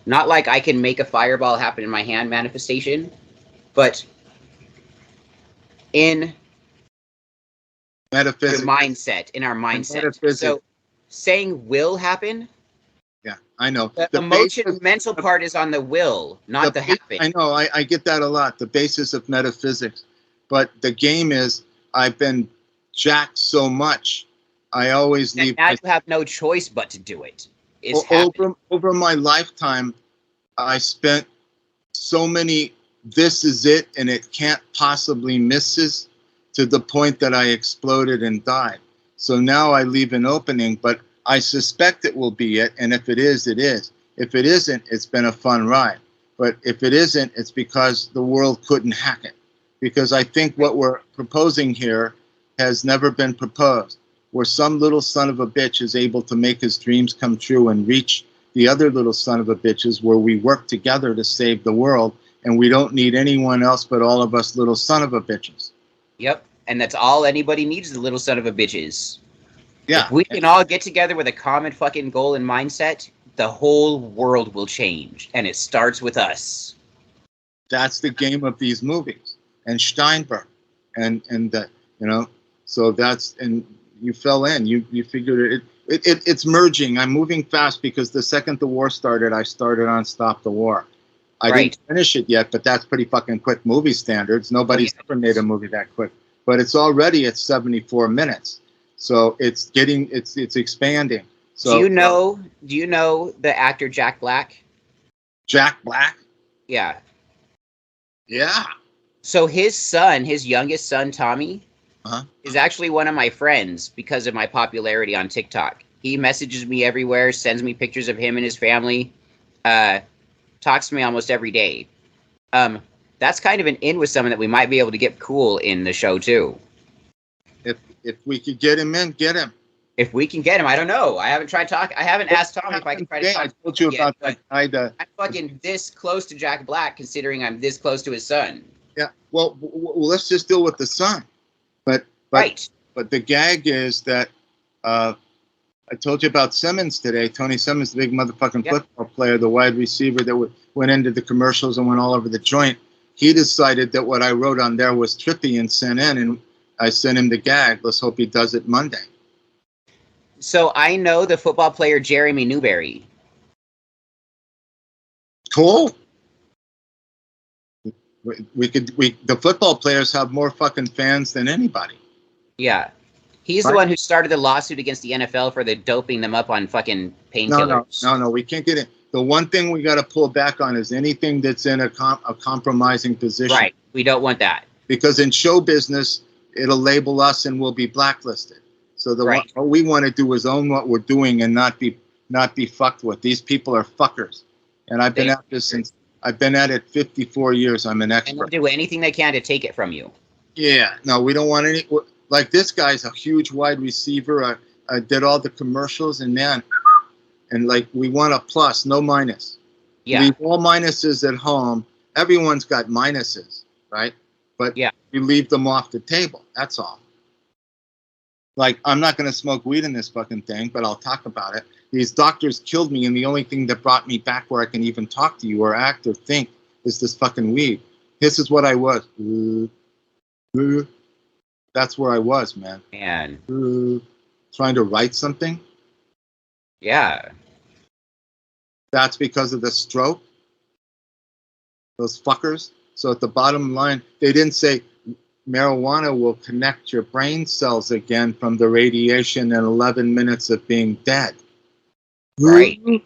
Not like I can make a fireball happen in my hand, manifestation, but in metaphysics, in our mindset. So saying will happen. Yeah, I know. The emotion, mental part is on the will, not the happen. I know. I get that a lot. The basis of metaphysics, but the game is I've been jacked so much. I always leave. Now you have no choice but to do it. Over my lifetime, I spent so many this is it and it can't possibly misses to the point that I exploded and died. So now I leave an opening, but I suspect it will be it, and if it is, it is. If it isn't, it's been a fun ride. But if it isn't, it's because the world couldn't hack it. Because I think what we're proposing here has never been proposed, where some little son of a bitch is able to make his dreams come true and reach the other little son of a bitches, where we work together to save the world, and we don't need anyone else but all of us little son of a bitches. Yep, and that's all anybody needs is the little son of a bitches. Yeah. If we can all get together with a common fucking goal and mindset, the whole world will change, and it starts with us. That's the game of these movies, and Steinberg, and so that's, and you fell in. You figured it. It's merging. I'm moving fast because the second the war started, I started on Stop the War. I didn't finish it yet, but that's pretty fucking quick movie standards. Nobody's ever made a movie that quick. But it's already at 74 minutes. So it's expanding. So do you know the actor Jack Black? Jack Black? Yeah. Yeah. So his youngest son, Tommy, is actually one of my friends because of my popularity on TikTok. He messages me everywhere, sends me pictures of him and his family, talks to me almost every day. That's kind of an in with someone that we might be able to get cool in the show too. If we could get him in, get him. If we can get him, I don't know. I haven't tried talking. I haven't asked Tommy if I can try to talk. I told you about that guy. I'm fucking this close to Jack Black, considering I'm this close to his son. Yeah. Well, let's just deal with the son. But the gag is that I told you about Simmons today. Tony Simmons, the big motherfucking football player, the wide receiver that went into the commercials and went all over the joint. He decided that what I wrote on there was trippy and sent in, and I sent him the gag. Let's hope he does it Monday. So I know the football player Jeremy Newberry. Cool. The football players have more fucking fans than anybody. Yeah. He's the one who started the lawsuit against the NFL for the doping them up on fucking painkillers. No, we can't get it. The one thing we got to pull back on is anything that's in a compromising position. Right. We don't want that. Because in show business, it'll label us and we'll be blacklisted. So what we want to do is own what we're doing and not be fucked with. These people are fuckers. And I've been at this since I've been at it 54 years. I'm an expert. And they'll do anything they can to take it from you. Yeah. No, we don't want any. Like this guy's a huge wide receiver. I did all the commercials and like we want a plus, no minus. Yeah. Leave all minuses at home. Everyone's got minuses, right? But we leave them off the table. That's all. Like, I'm not going to smoke weed in this fucking thing, but I'll talk about it. These doctors killed me, and the only thing that brought me back where I can even talk to you or act or think is this fucking weed. This is what I was. That's where I was, man. Trying to write something. Yeah. That's because of the stroke. Those fuckers. So at the bottom line, they didn't say marijuana will connect your brain cells again from the radiation in 11 minutes of being dead. Right. You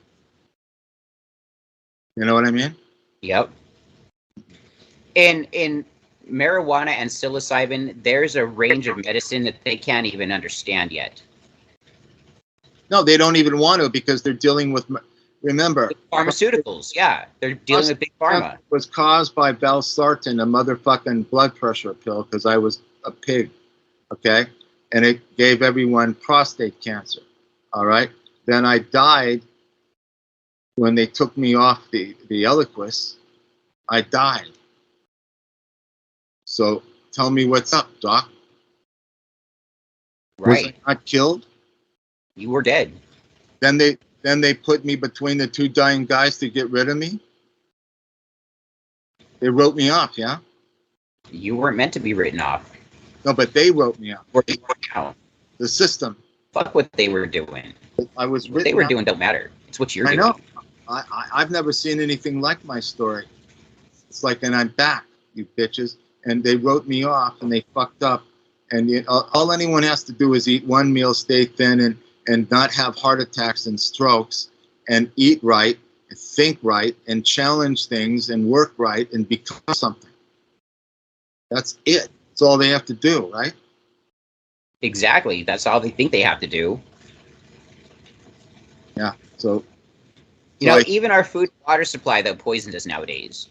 know what I mean? Yep. In marijuana and psilocybin, there's a range of medicine that they can't even understand yet. No, they don't even want to because they're dealing with, remember. Pharmaceuticals, yeah. They're dealing with big pharma. It was caused by valsartan, a motherfucking blood pressure pill, because I was a pig, okay? And it gave everyone prostate cancer, all right? Then I died when they took me off the Eliquis. I died. So tell me what's up, Doc. Right. Was I not killed? You were dead. Then they put me between the two dying guys to get rid of me. They wrote me off, yeah? You weren't meant to be written off. No, but they wrote me off. The system. Fuck what they were doing. I was what they were doing don't matter. It's what you're doing. I know. I've never seen anything like my story. It's like, and I'm back, you bitches. And they wrote me off, and they fucked up. And all anyone has to do is eat one meal, stay thin, and not have heart attacks and strokes, and eat right, and think right, and challenge things, and work right, and become something. That's it. That's all they have to do, right? Exactly. That's all they think they have to do. Yeah. So you know, even our food and water supply, though, poisoned us nowadays.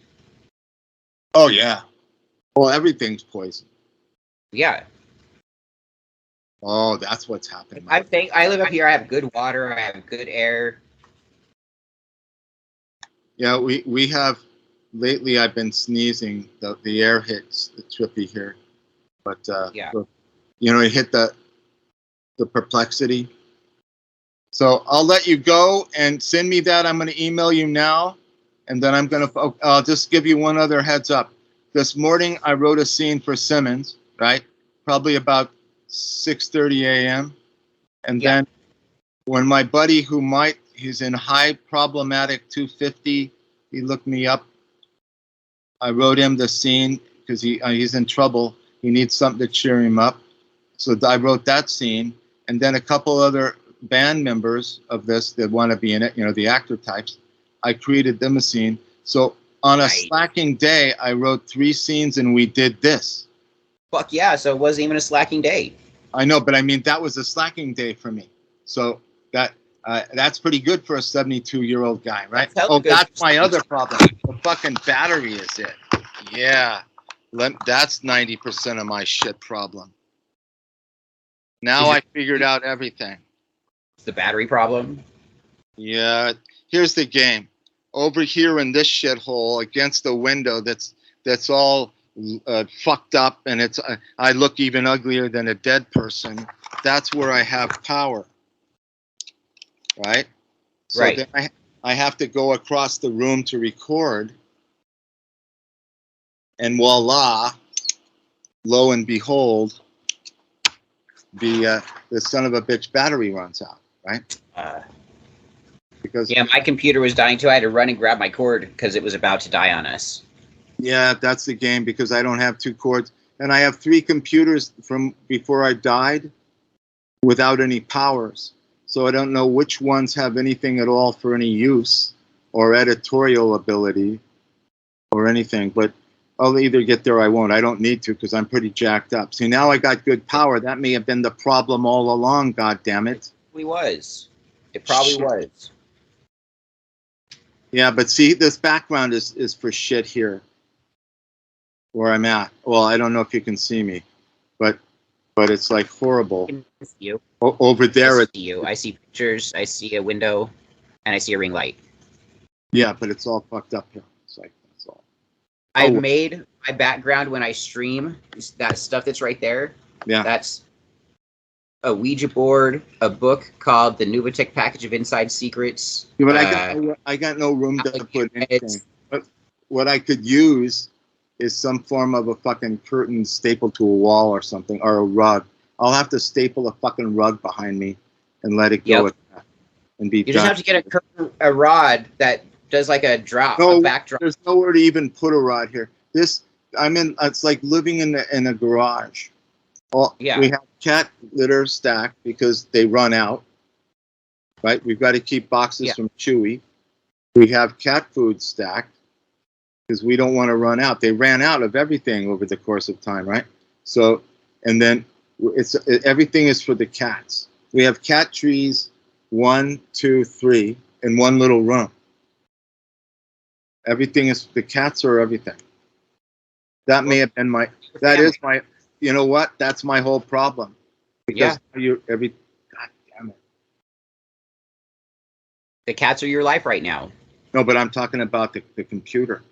Oh, yeah. Well, everything's poison. Yeah. Oh, that's what's happening. I live up here. I have good water. I have good air. Yeah, we have. Lately, I've been sneezing. The air hits the trippy here, but yeah, so, it hit the perplexity. So I'll let you go and send me that. I'm going to email you now, and then I'll just give you one other heads up. This morning, I wrote a scene for Simmons, right? Probably about 6:30 a.m. And then when my buddy he's in high problematic 250, he looked me up. I wrote him the scene because he's in trouble. He needs something to cheer him up. So I wrote that scene. And then a couple other band members of this that want to be in it, the actor types, I created them a scene. So on a slacking day, I wrote 3 scenes and we did this. Fuck yeah, so it wasn't even a slacking day. I know, but I mean, that was a slacking day for me. So that's pretty good for a 72-year-old guy, right? That's my other problem. The fucking battery is it. Yeah. That's 90% of my shit problem. Now I figured out everything. The battery problem? Yeah. Here's the game. Over here in this shithole against the window that's all fucked up, and I look even uglier than a dead person. That's where I have power. right? So Right. then I have to go across the room to record, and voila, lo and behold, the son of a bitch battery runs out, right? Uh, Because yeah, my computer was dying too. I had to run and grab my cord because it was about to die on us. yeah, that's the game, because I don't have 2 cords, and I have 3 computers from before I died without any powers. So I don't know which ones have anything at all for any use or editorial ability or anything. But I'll either get there or I won't. I don't need to, because I'm pretty jacked up. See, now I got good power. That may have been the problem all along, God damn it. It was. It probably Shit. was. Yeah, but see, this background is for shit here where I'm at. Well, I don't know if you can see me, but it's like horrible. I can see you. Over there, I see you. I see pictures. I see a window, and I see a ring light. yeah, but it's all fucked up here. It's like, that's all. I Oh. made my background when I stream. That stuff that's right there. Yeah. That's a Ouija board, a book called The Nuvatech Package of Inside Secrets. Yeah, but I got no room to put anything. But what I could use is some form of a fucking curtain stapled to a wall or something, or a rug. I'll have to staple a fucking rug behind me and let it go Yep. at that and be You done. just have to get a rod that does like a drop, No, a backdrop. there's nowhere to even put a rod here. It's like living in a garage. Well, Yeah. We have cat litter stacked because they run out, right? We've got to keep boxes from Chewy. We have cat food stacked because we don't want to run out. They ran out of everything over the course of time, right? So, and then everything is for the cats. We have cat trees, 1, 2, 3, in one little room. Everything is, the cats are everything. That may have been you know what? That's my whole problem. Because God damn it. The cats are your life right now. No, but I'm talking about the computer.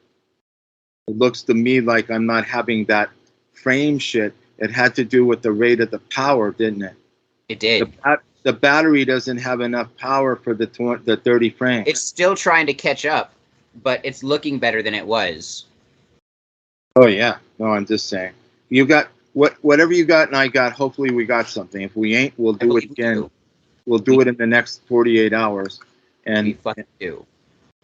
It looks to me like I'm not having that frame shit. It had to do with the rate of the power, didn't it? It did. The battery doesn't have enough power for the 30 frames. It's still trying to catch up, but it's looking better than it was. Oh yeah. No, I'm just saying. You got whatever you got and I got. Hopefully we got something. If we ain't, we'll do it again. We'll do it in the next 48 hours. And we fucking do.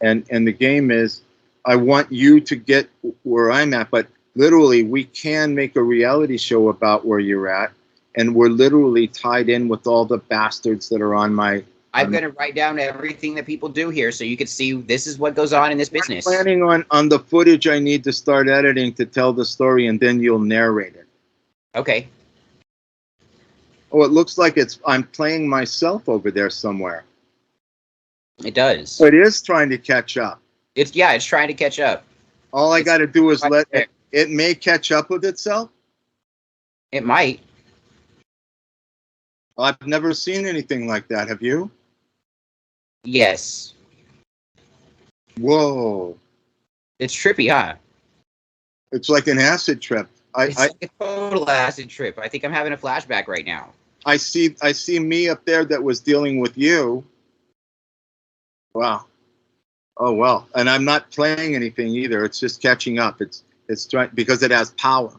And the game is, I want you to get where I'm at, but literally we can make a reality show about where you're at, and we're literally tied in with all the bastards that are on my. I'm going to write down everything that people do here so you can see this is what goes on in this business. I'm planning on the footage I need to start editing to tell the story, and then you'll narrate it. Okay. Oh, it looks like I'm playing myself over there somewhere. It does. It is trying to catch up. It's trying to catch up. All I got to do is let it. It may catch up with itself. It might. I've never seen anything like that. Have you? Yes. Whoa. It's trippy, huh? It's like an acid trip. It's like a total acid trip. I think I'm having a flashback right now. I see me up there that was dealing with you. Wow. Oh well. And I'm not playing anything either. It's just catching up. It's trying because it has power.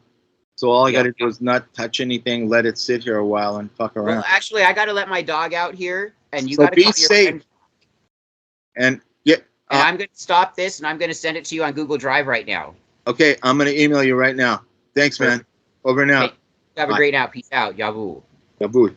So all I got to do is not touch anything, let it sit here a while, and fuck around. Well, actually, I got to let my dog out here, and you so got to be safe. And I'm going to stop this, and I'm going to send it to you on Google Drive right now. Okay, I'm going to email you right now. Thanks, man. Over and out. Hey, have a great night. Peace out. Yavu. Yavu.